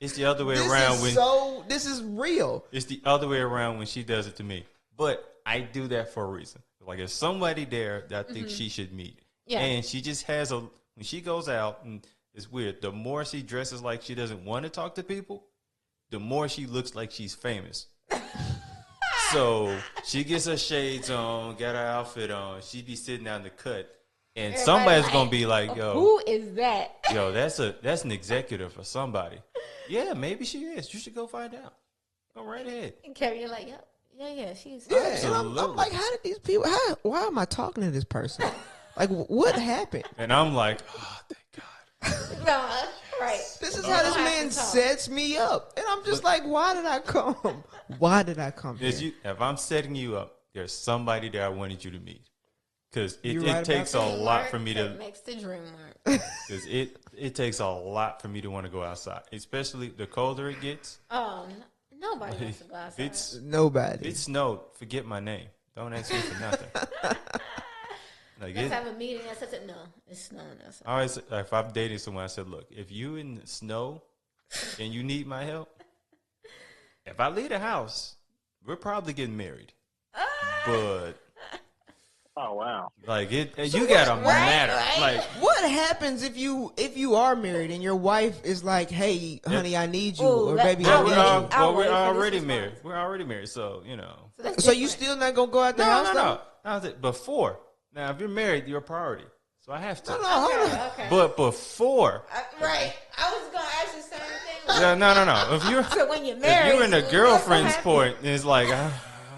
[SPEAKER 2] it's the other way
[SPEAKER 4] This
[SPEAKER 2] around
[SPEAKER 4] is
[SPEAKER 2] when
[SPEAKER 4] this is real.
[SPEAKER 2] it's the other way around when she does it to me. But I do that for a reason. Like there's somebody there that I think she should meet.
[SPEAKER 5] Yeah.
[SPEAKER 2] And she just has when she goes out, and it's weird, the more she dresses like she doesn't want to talk to people, the more she looks like she's famous. So she gets her shades on, got her outfit on, she be sitting down the cut, and somebody's
[SPEAKER 5] like,
[SPEAKER 2] gonna be like, yo,
[SPEAKER 5] Who is that?
[SPEAKER 2] yo, that's an executive for somebody. Yeah, maybe she is. You should go find out. Go right ahead.
[SPEAKER 5] And Carrie, you're like, yeah, she's.
[SPEAKER 4] Yeah, and
[SPEAKER 2] Absolutely.
[SPEAKER 4] I'm like, how did these people? Why am I talking to this person? Like, what happened?
[SPEAKER 2] And I'm like, oh, thank God.
[SPEAKER 5] No, right.
[SPEAKER 4] This is how this man sets me up, and I'm just like, why did I come? Why did I come here?
[SPEAKER 2] If I'm setting you up, there's somebody that I wanted you to meet. Because
[SPEAKER 4] You
[SPEAKER 2] it
[SPEAKER 4] right
[SPEAKER 2] takes a
[SPEAKER 4] about
[SPEAKER 2] lot for me to.
[SPEAKER 5] That makes the dream work.
[SPEAKER 2] Because it takes a lot for me to want to go outside, especially the colder it gets.
[SPEAKER 5] Nobody wants to go outside.
[SPEAKER 2] If
[SPEAKER 4] Nobody.
[SPEAKER 2] it snowed, forget my name. Don't ask me for nothing. Like
[SPEAKER 5] Let's have a meeting. I said, no, it's snowing outside.
[SPEAKER 2] I always, if I'm dating someone, I said, look, if you in the snow and you need my help, if I leave the house, we're probably getting married. But
[SPEAKER 3] oh wow,
[SPEAKER 2] like you gotta matter.
[SPEAKER 5] right.
[SPEAKER 2] Like
[SPEAKER 4] What happens if you are married and your wife is like, "Hey, honey, I need you,"
[SPEAKER 5] Ooh,
[SPEAKER 4] or
[SPEAKER 5] that-
[SPEAKER 4] "Baby,
[SPEAKER 5] I
[SPEAKER 4] I
[SPEAKER 5] would-
[SPEAKER 4] need
[SPEAKER 2] well,
[SPEAKER 4] you."
[SPEAKER 5] I'll
[SPEAKER 2] we're
[SPEAKER 5] wait for this
[SPEAKER 2] already
[SPEAKER 5] response.
[SPEAKER 2] married. We're already married, so you know.
[SPEAKER 5] That's
[SPEAKER 4] So you
[SPEAKER 5] different.
[SPEAKER 4] still not gonna go out the house?
[SPEAKER 2] No. I was like, before. Now, if you're married, you're a priority. So I have to.
[SPEAKER 4] No, hold on.
[SPEAKER 5] Okay.
[SPEAKER 2] But before,
[SPEAKER 5] Right. I was going to ask the same thing.
[SPEAKER 2] yeah, no. If you're
[SPEAKER 5] So when you're married,
[SPEAKER 2] if you're in a
[SPEAKER 5] what's
[SPEAKER 2] girlfriend's
[SPEAKER 5] gonna
[SPEAKER 2] point, it's like.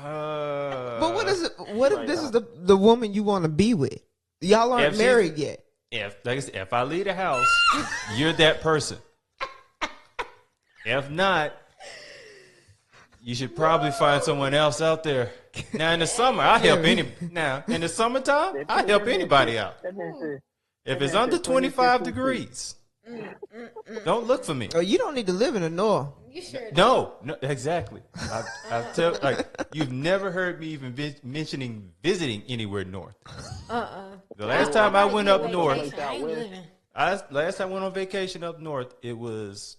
[SPEAKER 4] But what is it? What if this is the woman you want to be with? Y'all aren't
[SPEAKER 2] If she's-
[SPEAKER 4] married yet.
[SPEAKER 2] If like I said, if I leave the house, you're that person. If not, you should probably find someone else out there. Now in the summer, I help Now in the summertime, I help anybody out.
[SPEAKER 3] that man said.
[SPEAKER 2] If it's under 25 degrees, don't look for me.
[SPEAKER 4] Oh, you don't need to live in the north.
[SPEAKER 5] You sure?
[SPEAKER 2] No, exactly. I tell like you've never heard me even mentioning visiting anywhere north. The last time I went up north,
[SPEAKER 5] I ain't living.
[SPEAKER 2] last time I went on vacation up north, it was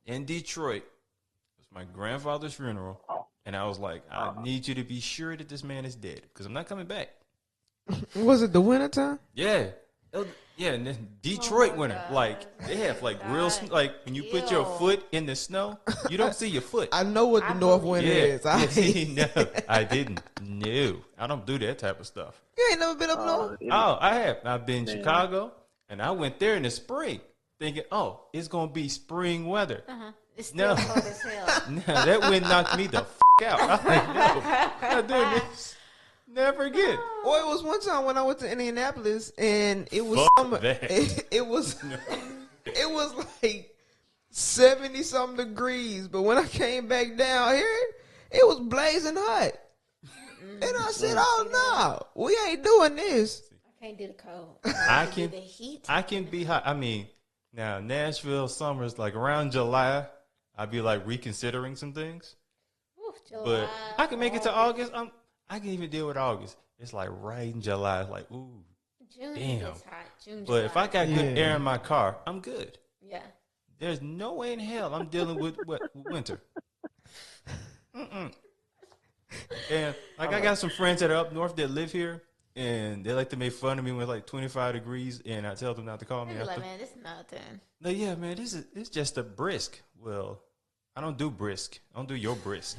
[SPEAKER 2] in Detroit. It was my grandfather's funeral, and I was like, I need you to be sure that this man is dead because I'm not coming back.
[SPEAKER 4] Was it the wintertime?
[SPEAKER 2] Yeah, Yeah, and then Detroit
[SPEAKER 5] my
[SPEAKER 2] winter,
[SPEAKER 5] God.
[SPEAKER 2] like they have like real
[SPEAKER 5] God.
[SPEAKER 2] like when you put your
[SPEAKER 5] Ew.
[SPEAKER 2] foot in the snow, you don't see your foot.
[SPEAKER 4] I know what the
[SPEAKER 5] I
[SPEAKER 4] North
[SPEAKER 5] believe-
[SPEAKER 4] Winter is.
[SPEAKER 2] Yeah, see, no, I didn't. No, I don't do that type of stuff.
[SPEAKER 4] You ain't never been up north?
[SPEAKER 2] Oh, I have. I've been in
[SPEAKER 3] Man.
[SPEAKER 2] Chicago, and I went there in the spring, thinking, oh, it's gonna be spring weather.
[SPEAKER 5] It's still
[SPEAKER 2] No.
[SPEAKER 5] cold as hell.
[SPEAKER 2] No, that wind knocked me the out. I'm like, no, I'm not doing this. Never again.
[SPEAKER 4] Or it was one time when I went to Indianapolis and it was
[SPEAKER 2] Fuck
[SPEAKER 4] summer.
[SPEAKER 2] that.
[SPEAKER 4] It was it was like 70 something degrees, but when I came back down here, it was blazing hot. And I said, "Oh no, we ain't doing this."
[SPEAKER 5] I can't do the cold.
[SPEAKER 2] I
[SPEAKER 5] do
[SPEAKER 2] can.
[SPEAKER 5] the heat.
[SPEAKER 2] I can be hot. I mean, now Nashville summers like around July, I'd be like reconsidering some things.
[SPEAKER 5] Oof, July,
[SPEAKER 2] But I can make it to August. I can even deal with August. It's like right in July. It's like, ooh.
[SPEAKER 5] June
[SPEAKER 2] Damn.
[SPEAKER 5] gets hot. June,
[SPEAKER 2] But if I got good
[SPEAKER 4] Yeah.
[SPEAKER 2] air in my car, I'm good.
[SPEAKER 5] yeah.
[SPEAKER 2] There's no way in hell I'm dealing with winter. And like I got some friends that are up north that live here, and they like to make fun of me when it's like 25 degrees, and I tell them not to call me
[SPEAKER 5] They be like,
[SPEAKER 2] after.
[SPEAKER 5] man, this is nothing.
[SPEAKER 2] No, yeah, man, it's just a brisk. Well, I don't do brisk. I don't do your brisk.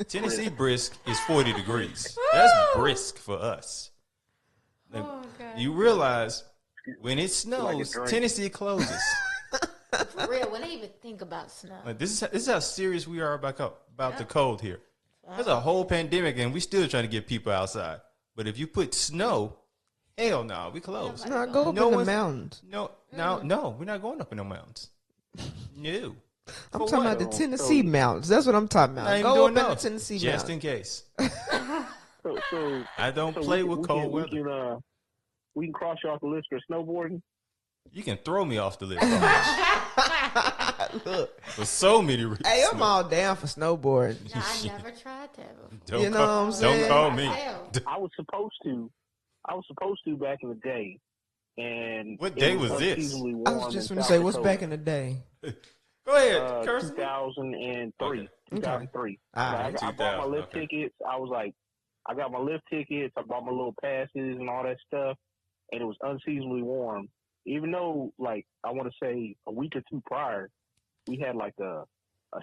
[SPEAKER 2] Tennessee brisk is 40 degrees. That's brisk for us. Like,
[SPEAKER 5] Oh, God.
[SPEAKER 2] you realize when it
[SPEAKER 3] like a
[SPEAKER 2] snows,
[SPEAKER 3] drink.
[SPEAKER 2] Tennessee closes.
[SPEAKER 5] For real, when they even think about snow.
[SPEAKER 2] Like, this is how serious we are about the cold here. There's a whole pandemic, and we still trying to get people outside. But if you put snow, hell no, we close.
[SPEAKER 4] No, go up
[SPEAKER 2] No
[SPEAKER 4] in the
[SPEAKER 2] one's-
[SPEAKER 4] mountains.
[SPEAKER 2] No, we're not going up in the mountains. No.
[SPEAKER 4] I'm
[SPEAKER 2] For
[SPEAKER 4] talking
[SPEAKER 2] what?
[SPEAKER 4] about the Tennessee mountains. That's what I'm talking
[SPEAKER 2] Not
[SPEAKER 4] about.
[SPEAKER 2] even
[SPEAKER 4] Go up
[SPEAKER 2] doing
[SPEAKER 4] in the
[SPEAKER 2] those.
[SPEAKER 4] Tennessee
[SPEAKER 2] Just
[SPEAKER 4] mountains.
[SPEAKER 2] in case.
[SPEAKER 3] So
[SPEAKER 2] I don't
[SPEAKER 3] so
[SPEAKER 2] play
[SPEAKER 3] we-
[SPEAKER 2] with
[SPEAKER 3] we
[SPEAKER 2] cold
[SPEAKER 3] can,
[SPEAKER 2] weather.
[SPEAKER 3] We can cross you off the list for snowboarding.
[SPEAKER 2] You can throw me off the list
[SPEAKER 4] Look,
[SPEAKER 2] for so many reasons.
[SPEAKER 4] hey, I'm all down for snowboarding.
[SPEAKER 5] No, I never tried that before.
[SPEAKER 2] Don't
[SPEAKER 4] You know
[SPEAKER 2] call,
[SPEAKER 4] what I'm saying?
[SPEAKER 2] Don't call me.
[SPEAKER 5] Myself.
[SPEAKER 3] I was supposed to back in the day, and
[SPEAKER 2] What
[SPEAKER 3] it
[SPEAKER 2] day was this?
[SPEAKER 3] unseasonably
[SPEAKER 4] I
[SPEAKER 3] warm
[SPEAKER 4] was just
[SPEAKER 3] in
[SPEAKER 4] going to
[SPEAKER 3] South
[SPEAKER 4] say, what's
[SPEAKER 3] Dakota.
[SPEAKER 4] back in the day?
[SPEAKER 2] Go ahead, Kirsten.
[SPEAKER 3] 2003.
[SPEAKER 2] Okay.
[SPEAKER 3] 2003.
[SPEAKER 4] All
[SPEAKER 3] Like,
[SPEAKER 4] right.
[SPEAKER 3] I bought my
[SPEAKER 2] 2000,
[SPEAKER 3] lift
[SPEAKER 2] okay.
[SPEAKER 3] tickets. I was like, I got my lift tickets. I bought my little passes and all that stuff, and it was unseasonably warm. Even though, like, I want to say a week or two prior, we had like a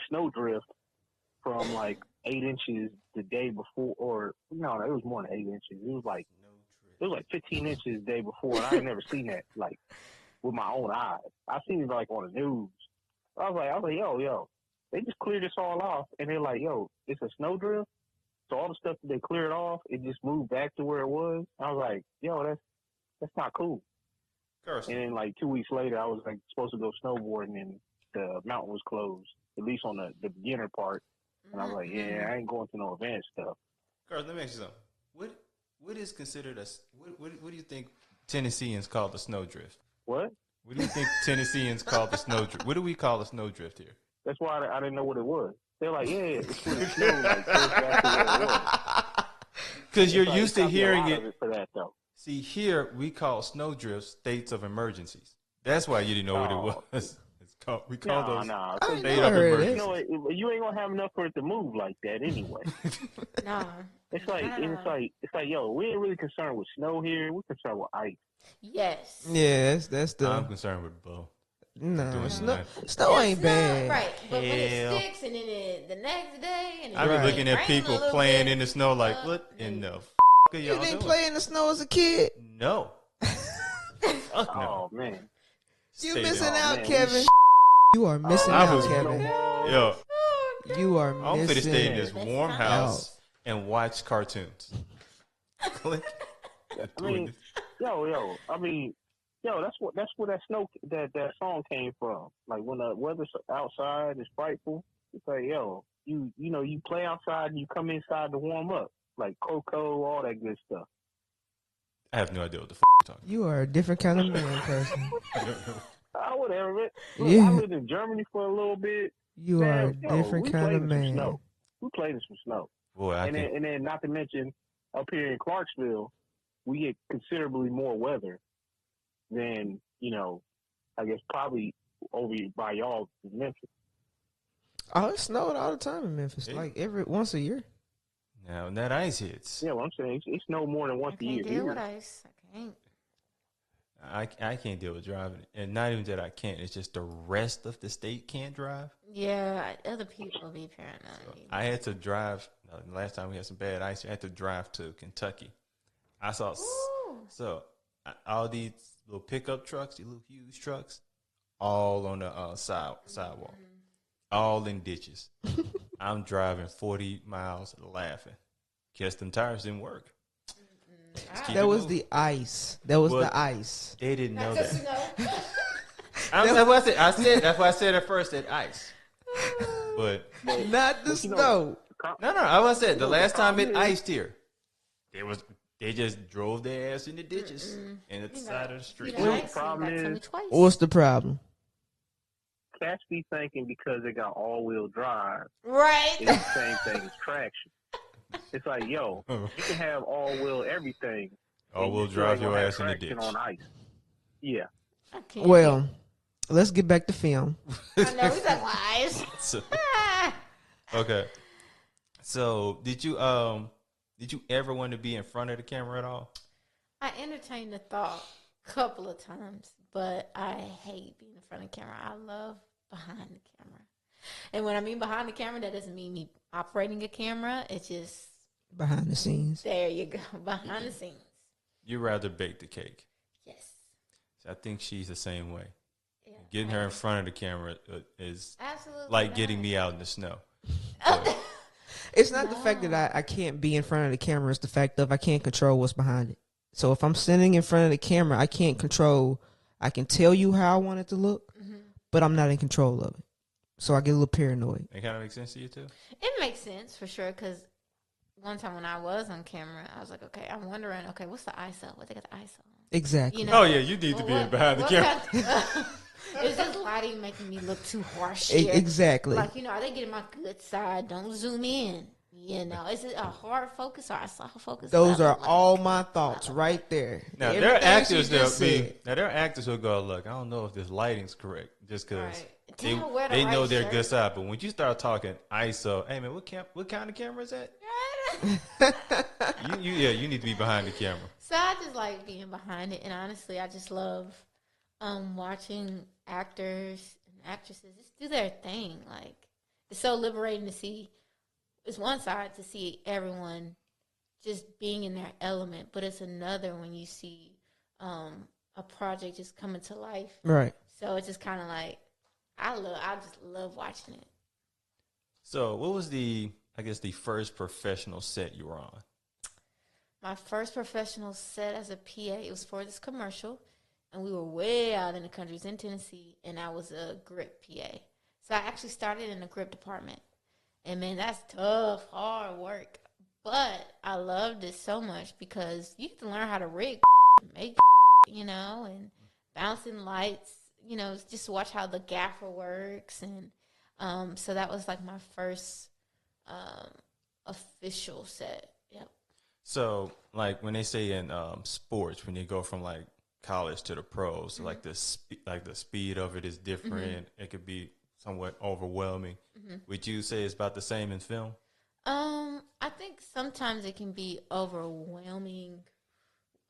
[SPEAKER 3] snow drift from like 8 inches the day before, or no, it was more than 8 inches. It was like 15 inches the day before, and I had never seen that like with my own eyes. I seen it like on the news. I was like, yo, they just cleared this all off, and they're like, yo, it's a snow drift. So all the stuff that they cleared off, it just moved back to where it was. I was like, yo, that's not cool.
[SPEAKER 2] Kirsten.
[SPEAKER 3] And then like 2 weeks later, I was like supposed to go snowboarding, and the mountain was closed, at least on the beginner part. And I was like, yeah, I ain't going to no advanced stuff.
[SPEAKER 2] Kirsten, let me ask you something. What is considered what do you think Tennesseans call the snowdrift?
[SPEAKER 3] What?
[SPEAKER 2] What do you think Tennesseans call the snowdrift? What do we call a snowdrift here?
[SPEAKER 3] That's why I didn't know what it was. They're like, yeah, it's when it snowed like goes back to where it was.
[SPEAKER 2] Because you're
[SPEAKER 3] It's like,
[SPEAKER 2] used to
[SPEAKER 3] it's a
[SPEAKER 2] hearing
[SPEAKER 3] lot
[SPEAKER 2] it.
[SPEAKER 3] of for that though.
[SPEAKER 2] See, here we call snowdrifts states of emergencies. That's why you didn't know what
[SPEAKER 3] Oh.
[SPEAKER 2] it was. We call those
[SPEAKER 3] Nah.
[SPEAKER 4] I ain't
[SPEAKER 2] state
[SPEAKER 4] never
[SPEAKER 2] of
[SPEAKER 4] heard of
[SPEAKER 3] You
[SPEAKER 4] this.
[SPEAKER 2] emergencies.
[SPEAKER 3] know, you ain't gonna have enough for it to move like that anyway.
[SPEAKER 5] No.
[SPEAKER 3] It's like, yo, we ain't really concerned with snow here. We're concerned with ice.
[SPEAKER 5] Yes.
[SPEAKER 4] Yeah, that's
[SPEAKER 2] I'm
[SPEAKER 4] the
[SPEAKER 2] concerned with both.
[SPEAKER 4] no.
[SPEAKER 2] doing
[SPEAKER 4] Snow,
[SPEAKER 2] that.
[SPEAKER 4] snow ain't
[SPEAKER 5] Snow,
[SPEAKER 4] bad.
[SPEAKER 5] Right. But when
[SPEAKER 2] Hell.
[SPEAKER 5] it sticks and then the next day and
[SPEAKER 2] I be
[SPEAKER 4] Right.
[SPEAKER 2] looking at
[SPEAKER 5] rain a
[SPEAKER 2] people
[SPEAKER 5] little
[SPEAKER 2] playing
[SPEAKER 5] bit,
[SPEAKER 2] in the snow like,
[SPEAKER 5] uh,
[SPEAKER 2] what in the f*** are
[SPEAKER 4] You
[SPEAKER 2] y'all
[SPEAKER 4] didn't
[SPEAKER 2] doing?
[SPEAKER 4] play in the snow as a kid.
[SPEAKER 2] No. Fuck no.
[SPEAKER 3] Oh man,
[SPEAKER 4] You
[SPEAKER 2] Stay
[SPEAKER 4] missing
[SPEAKER 2] there.
[SPEAKER 4] out,
[SPEAKER 3] man.
[SPEAKER 4] Kevin. You are missing
[SPEAKER 2] I
[SPEAKER 4] out,
[SPEAKER 2] was-
[SPEAKER 4] Kevin.
[SPEAKER 2] Yo,
[SPEAKER 4] You are
[SPEAKER 2] I'm finna stay in
[SPEAKER 4] missing.
[SPEAKER 2] this warm house and watch cartoons. Click.
[SPEAKER 3] I mean, that's where that snow that song came from. Like when the weather outside is frightful, it's like, yo, you know, you play outside and you come inside to warm up, like Coco, all that good stuff.
[SPEAKER 2] I have no idea what the f*** you're talking
[SPEAKER 4] You are a different kind of man, person.
[SPEAKER 2] about.
[SPEAKER 3] Whatever. Look, I
[SPEAKER 4] Yeah.
[SPEAKER 3] lived in Germany for a little bit.
[SPEAKER 4] You are a
[SPEAKER 3] Man, yo,
[SPEAKER 4] different
[SPEAKER 3] we
[SPEAKER 4] kind
[SPEAKER 3] played
[SPEAKER 4] of
[SPEAKER 3] in some
[SPEAKER 4] man.
[SPEAKER 3] snow. We played in some snow.
[SPEAKER 2] Boy, I
[SPEAKER 3] And
[SPEAKER 2] can.
[SPEAKER 3] then not to mention, up here in Clarksville, we get considerably more weather than, you know, I guess probably over by y'all in Memphis.
[SPEAKER 4] Oh, it snowed all the time in Memphis,
[SPEAKER 2] Yeah.
[SPEAKER 4] like once a year.
[SPEAKER 2] Now, when that ice hits,
[SPEAKER 3] Yeah, well, I'm saying it's no more than
[SPEAKER 5] I
[SPEAKER 3] once a
[SPEAKER 5] can't
[SPEAKER 3] year.
[SPEAKER 5] deal with ice. I can't.
[SPEAKER 2] I can't deal with driving, and not even that I can't. It's just the rest of the state can't drive.
[SPEAKER 5] Yeah, other people be paranoid.
[SPEAKER 2] So I had to drive. Last time we had some bad ice, I had to drive to Kentucky. I saw all these little pickup trucks, these little huge trucks, all on the sidewalk, all in ditches. I'm driving 40 miles laughing. Guess them tires didn't work.
[SPEAKER 4] That was the ice. That was the ice.
[SPEAKER 2] They didn't know
[SPEAKER 5] Not just
[SPEAKER 2] that.
[SPEAKER 5] know.
[SPEAKER 2] That's what I said. That's what I said at first. That ice, but
[SPEAKER 4] Not the snow.
[SPEAKER 2] no. I was said the last time it iced here, they just drove their ass in the ditches and at the side of the street.
[SPEAKER 4] What's the problem?
[SPEAKER 3] Cats be thinking because they got all-wheel drive,
[SPEAKER 5] Right.
[SPEAKER 3] it's the same thing as traction. It's like, yo, you can have all-wheel everything.
[SPEAKER 2] All-wheel
[SPEAKER 3] and you
[SPEAKER 2] drive
[SPEAKER 3] still
[SPEAKER 2] your
[SPEAKER 3] have
[SPEAKER 2] ass in the
[SPEAKER 3] traction
[SPEAKER 2] ditch.
[SPEAKER 3] on ice. Yeah.
[SPEAKER 4] Well, let's get back to film.
[SPEAKER 5] I know he's like lies.
[SPEAKER 2] So, okay. So did you ever want to be in front of the camera at all?
[SPEAKER 5] I entertained the thought a couple of times, but I hate being in front of the camera. I love behind the camera. And when I mean behind the camera, that doesn't mean me operating a camera. It's just
[SPEAKER 4] Behind the scenes.
[SPEAKER 5] there you go, behind the scenes.
[SPEAKER 2] You rather bake the cake.
[SPEAKER 5] Yes.
[SPEAKER 2] So I think she's the same way.
[SPEAKER 5] Yeah.
[SPEAKER 2] Getting her in front of the camera is
[SPEAKER 5] Absolutely
[SPEAKER 2] like
[SPEAKER 5] not.
[SPEAKER 2] getting me out in the snow. But,
[SPEAKER 4] It's not the fact that I can't be in front of the camera. It's the fact of I can't control what's behind it. So if I'm standing in front of the camera, I can't control. I can tell you how I want it to look, but I'm not in control of it. So I get a little paranoid.
[SPEAKER 2] it kind of makes sense to you too?
[SPEAKER 5] It makes sense for sure because one time when I was on camera, I was like, okay, I'm wondering, okay, what's the ISO? What they got the ISO on?
[SPEAKER 4] Exactly.
[SPEAKER 5] You know,
[SPEAKER 2] Oh yeah, you need to be behind the camera.
[SPEAKER 5] Is this lighting making me look too harsh
[SPEAKER 4] E-
[SPEAKER 5] here?
[SPEAKER 4] exactly.
[SPEAKER 5] Like, are they getting my good side? Don't zoom in. Is it a hard focus or a soft focus?
[SPEAKER 4] Those are
[SPEAKER 5] Like,
[SPEAKER 4] all my thoughts right there.
[SPEAKER 2] Now
[SPEAKER 4] Everything
[SPEAKER 2] there are actors
[SPEAKER 4] she just said.
[SPEAKER 2] there are actors who go, look, I don't know if this lighting's correct, just because
[SPEAKER 5] Right. Tell her wear the
[SPEAKER 2] they know
[SPEAKER 5] right
[SPEAKER 2] their
[SPEAKER 5] shirt.
[SPEAKER 2] good side. But when you start talking ISO, hey man, what kind of camera is that? you need to be behind the camera.
[SPEAKER 5] So I just like being behind it, and honestly, I just love watching actors and actresses just do their thing. Like, it's so liberating to see. It's one side to see everyone just being in their element, but it's another when you see a project just coming to life.
[SPEAKER 4] Right.
[SPEAKER 5] So it's just kind of like I just love watching it.
[SPEAKER 2] So what was the first professional set you were on?
[SPEAKER 5] My first professional set as a PA, it was for this commercial, and we were way out in the country. It was in Tennessee, and I was a grip PA. So I actually started in the grip department. And, man, that's tough, hard work. But I loved it so much because you get to learn how to rig, make, and bouncing lights, just watch how the gaffer works. And so that was, like, my first official set. Yep.
[SPEAKER 2] So, like when they say in sports, when you go from like college to the pros, like the speed of it is different. It could be somewhat overwhelming. Would you say it's about the same in film?
[SPEAKER 5] I think sometimes it can be overwhelming,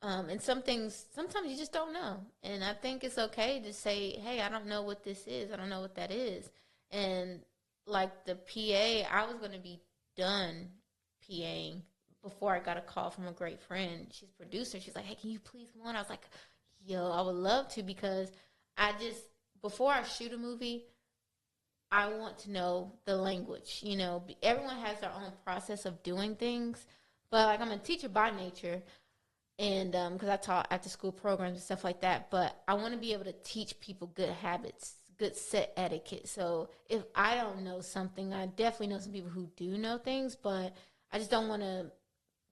[SPEAKER 5] and some things sometimes you just don't know. And I think it's okay to say, "Hey, I don't know what this is. I don't know what that is." And like the PA, I was going to be done PAing before I got a call from a great friend. She's a producer. She's like, "Hey, can you please come on?" I was like, "Yo, I would love to," because before I shoot a movie, I want to know the language. Everyone has their own process of doing things, but like I'm a teacher by nature, and because I taught after school programs and stuff like that. But I want to be able to teach people good habits, good set etiquette. So if I don't know something, I definitely know some people who do know things, but I just don't want to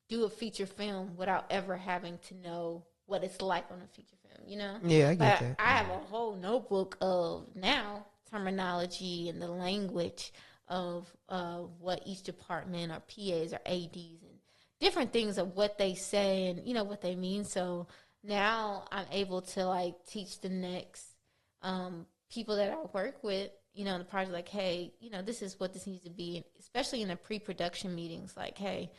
[SPEAKER 5] do a feature film without ever having to know what it's like on a feature film.
[SPEAKER 4] Yeah, I get
[SPEAKER 5] But
[SPEAKER 4] that.
[SPEAKER 5] I have a whole notebook of now terminology and the language of what each department or PAs or ADs and different things of what they say and what they mean. So now I'm able to like teach the next people that I work with, in the project, like, hey, this is what this needs to be, especially in the pre-production meetings. Like, hey,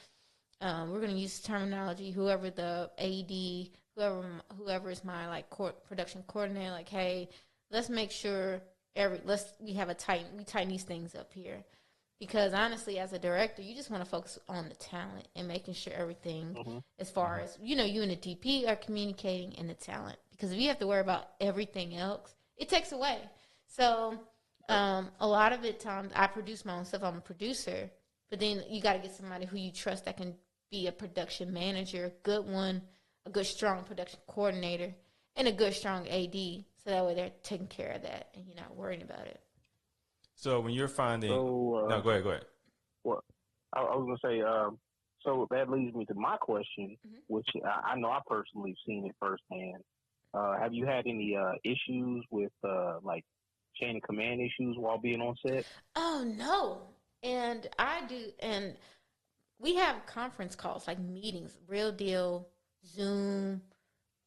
[SPEAKER 5] we're going to use terminology. Whoever the AD, whoever is my like production coordinator, like, hey, let's make sure we tighten these things up here. Because honestly, as a director, you just want to focus on the talent and making sure everything, as far as, you and the DP are communicating and the talent. Because if you have to worry about everything else, it takes away. So a lot of it times I produce my own stuff. I'm a producer. But then you got to get somebody who you trust that can be a production manager, a good one, a good, strong production coordinator, and a good, strong AD. So that way they're taking care of that and you're not worrying about it.
[SPEAKER 2] So when you're finding, no, go ahead.
[SPEAKER 3] Well, I was gonna say, so that leads me to my question, which I know I personally seen it firsthand. Have you had any issues with like chain of command issues while being on set?
[SPEAKER 5] Oh no, and I do, and we have conference calls, like meetings, real deal, Zoom,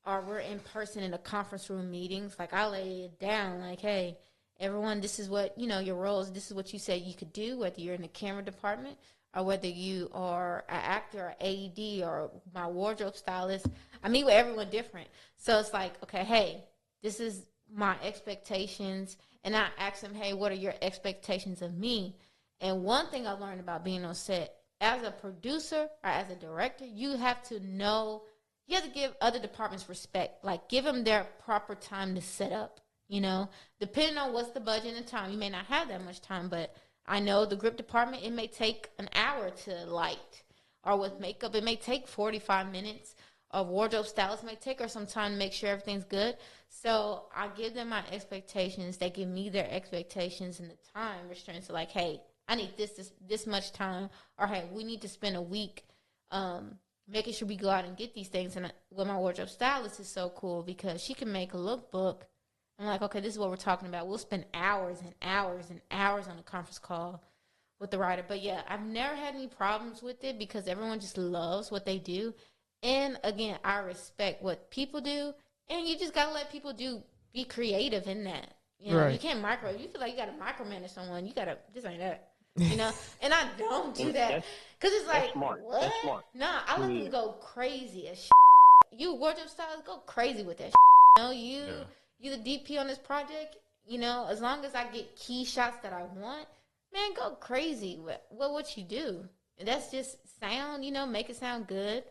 [SPEAKER 5] or we're in person in a conference room meetings. Like I lay it down, like, hey, everyone, this is what, your roles, this is what you said you could do, whether you're in the camera department or whether you are an actor or AD or my wardrobe stylist. I meet with everyone different. So it's like, okay, hey, this is my expectations. And I ask them, hey, what are your expectations of me? And one thing I learned about being on set, as a producer or as a director, you have to give other departments respect. Like, give them their proper time to set up. Depending on what's the budget and time, you may not have that much time, but I know the grip department, it may take an hour to light, or with makeup, it may take 45 minutes. A wardrobe stylist may take her some time to make sure everything's good. So I give them my expectations. They give me their expectations and the time restraints. So like, hey, I need this much time, or hey, we need to spend a week making sure we go out and get these things. And with my wardrobe stylist is so cool because she can make a lookbook. I'm like, okay, this is what we're talking about. We'll spend hours and hours and hours on a conference call with the writer. But yeah, I've never had any problems with it because everyone just loves what they do. And again, I respect what people do. And you just got to let people be creative in that.
[SPEAKER 4] Right.
[SPEAKER 5] You can't you feel like you got to micromanage someone. You got to, this ain't that. And I don't do that. Because it's like,
[SPEAKER 3] smart.
[SPEAKER 5] what?
[SPEAKER 3] That's smart.
[SPEAKER 5] Nah, I let them go crazy as You wardrobe stylist, go crazy with that You the DP on this project, as long as I get key shots that I want, man, go crazy with what you do. And that's just sound, make it sound good.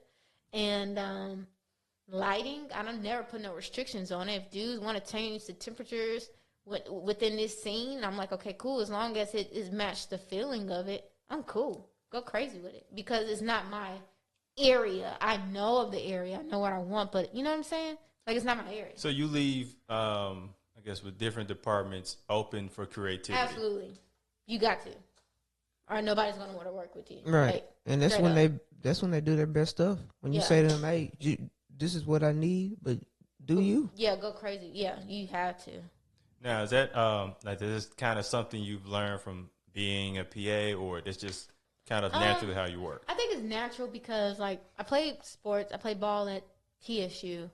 [SPEAKER 5] And lighting, I don't never put no restrictions on it. If dudes want to change the temperatures within this scene, I'm like, okay, cool. As long as it is matched the feeling of it, I'm cool. Go crazy with it because it's not my area. I know of the area. I know what I want, but you know what I'm saying? Like, it's not my area.
[SPEAKER 2] So you leave, I guess, with different departments open for creativity.
[SPEAKER 5] Absolutely. You got to. Or nobody's going to want to work with you.
[SPEAKER 4] Right.
[SPEAKER 5] Like,
[SPEAKER 4] and that's when they do their best stuff. When you say to them, hey, this is what I need, but do you?
[SPEAKER 5] Yeah, go crazy. Yeah, you have to.
[SPEAKER 2] Now, is that, this is kind of something you've learned from being a PA, or it's just kind of naturally how you work?
[SPEAKER 5] I think it's natural because, like, I played sports. I played ball at TSU.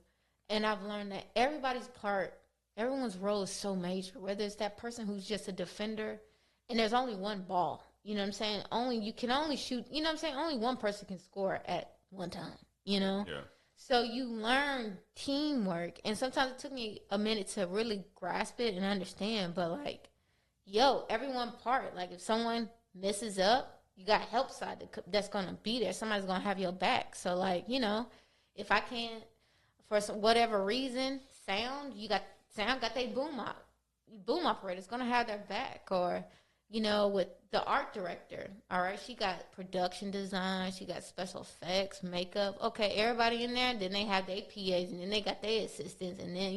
[SPEAKER 5] And I've learned that everyone's role is so major, whether it's that person who's just a defender and there's only one ball. You know what I'm saying? You can only shoot, you know what I'm saying? Only one person can score at one time, Yeah. So you learn teamwork. And sometimes it took me a minute to really grasp it and understand. But, like, everyone part. Like, if someone messes up, you got help side that's going to be there. Somebody's going to have your back. So, like, if I can't, for whatever reason, sound got their boom operator's gonna have their back, or with the art director, all right, she got production design, she got special effects, makeup, okay, everybody in there, then they have their PAs, and then they got their assistants, and then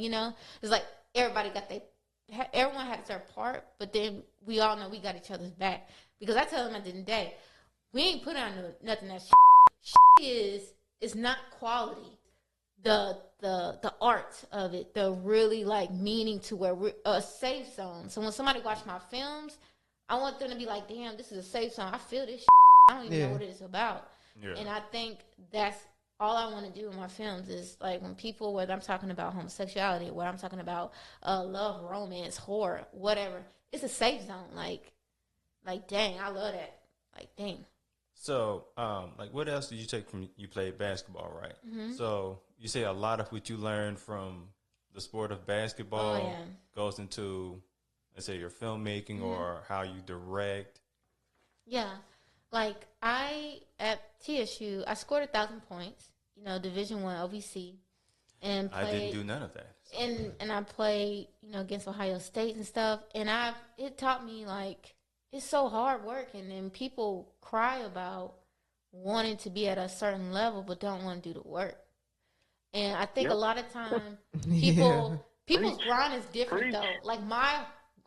[SPEAKER 5] it's like everyone has their part, but then we all know we got each other's back, because I tell them at the end of the day, we ain't put on nothing that's is not quality. The art of it, the really like meaning to where we're a safe zone. So when somebody watch my films, I want them to be like, damn, this is a safe zone. I feel this. I don't even know what it's about. Yeah. And I think that's all I want to do in my films is like when people, whether I'm talking about homosexuality, whether I'm talking about love, romance, horror, whatever, it's a safe zone. Like dang, I love that. Like, dang.
[SPEAKER 2] So, like, what else did you take from you played basketball, right?
[SPEAKER 5] Mm-hmm.
[SPEAKER 2] So, you say a lot of what you learned from the sport of basketball goes into, let's say, your filmmaking or how you direct.
[SPEAKER 5] Yeah, like at TSU, I scored 1,000 points. You know, Division I OVC, and played,
[SPEAKER 2] I didn't do none of that. So.
[SPEAKER 5] And I played, you know, against Ohio State and stuff. And it taught me like it's so hard work, and then people cry about wanting to be at a certain level but don't want to do the work. And I think a lot of time people's grind is different though. Like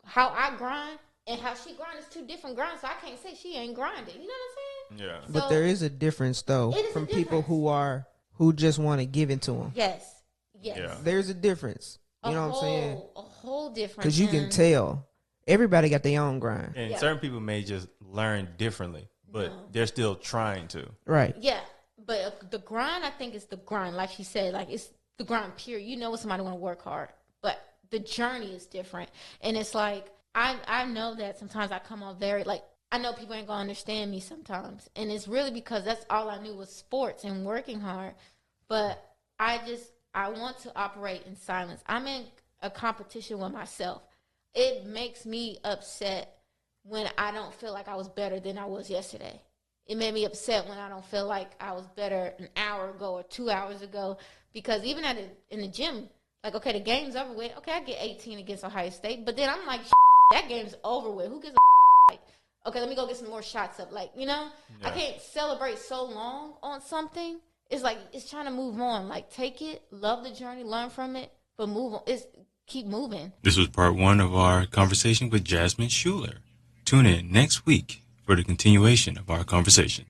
[SPEAKER 5] how I grind and how she grinds is two different grinds. So I can't say she ain't grinding. You know what I'm saying?
[SPEAKER 2] Yeah.
[SPEAKER 4] But there is a difference though from people who just want to give it to them.
[SPEAKER 5] Yes.
[SPEAKER 2] Yeah.
[SPEAKER 4] There's a difference. You know what I'm saying?
[SPEAKER 5] A whole difference.
[SPEAKER 4] Because you can tell everybody got their own grind.
[SPEAKER 2] And certain people may just learn differently, but they're still trying to.
[SPEAKER 4] Right.
[SPEAKER 5] Yeah. But the grind, I think, is the grind. Like she said, like it's the grind, period. You know when somebody want to work hard. But the journey is different. And it's like, I know that sometimes I come off very, like, I know people ain't going to understand me sometimes. And it's really because that's all I knew was sports and working hard. But I want to operate in silence. I'm in a competition with myself. It makes me upset when I don't feel like I was better than I was yesterday. It made me upset when I don't feel like I was better an hour ago or 2 hours ago. Because even in the gym, like, okay, the game's over with. Okay, I get 18 against Ohio State. But then I'm like, that game's over with. Who gives a like, okay, let me go get some more shots up. Like, you know, I can't celebrate so long on something. It's like, it's trying to move on. Like, take it, love the journey, learn from it, but move on. Keep moving.
[SPEAKER 2] This was part 1 of our conversation with Jasmin Shuler. Tune in next week for the continuation of our conversation.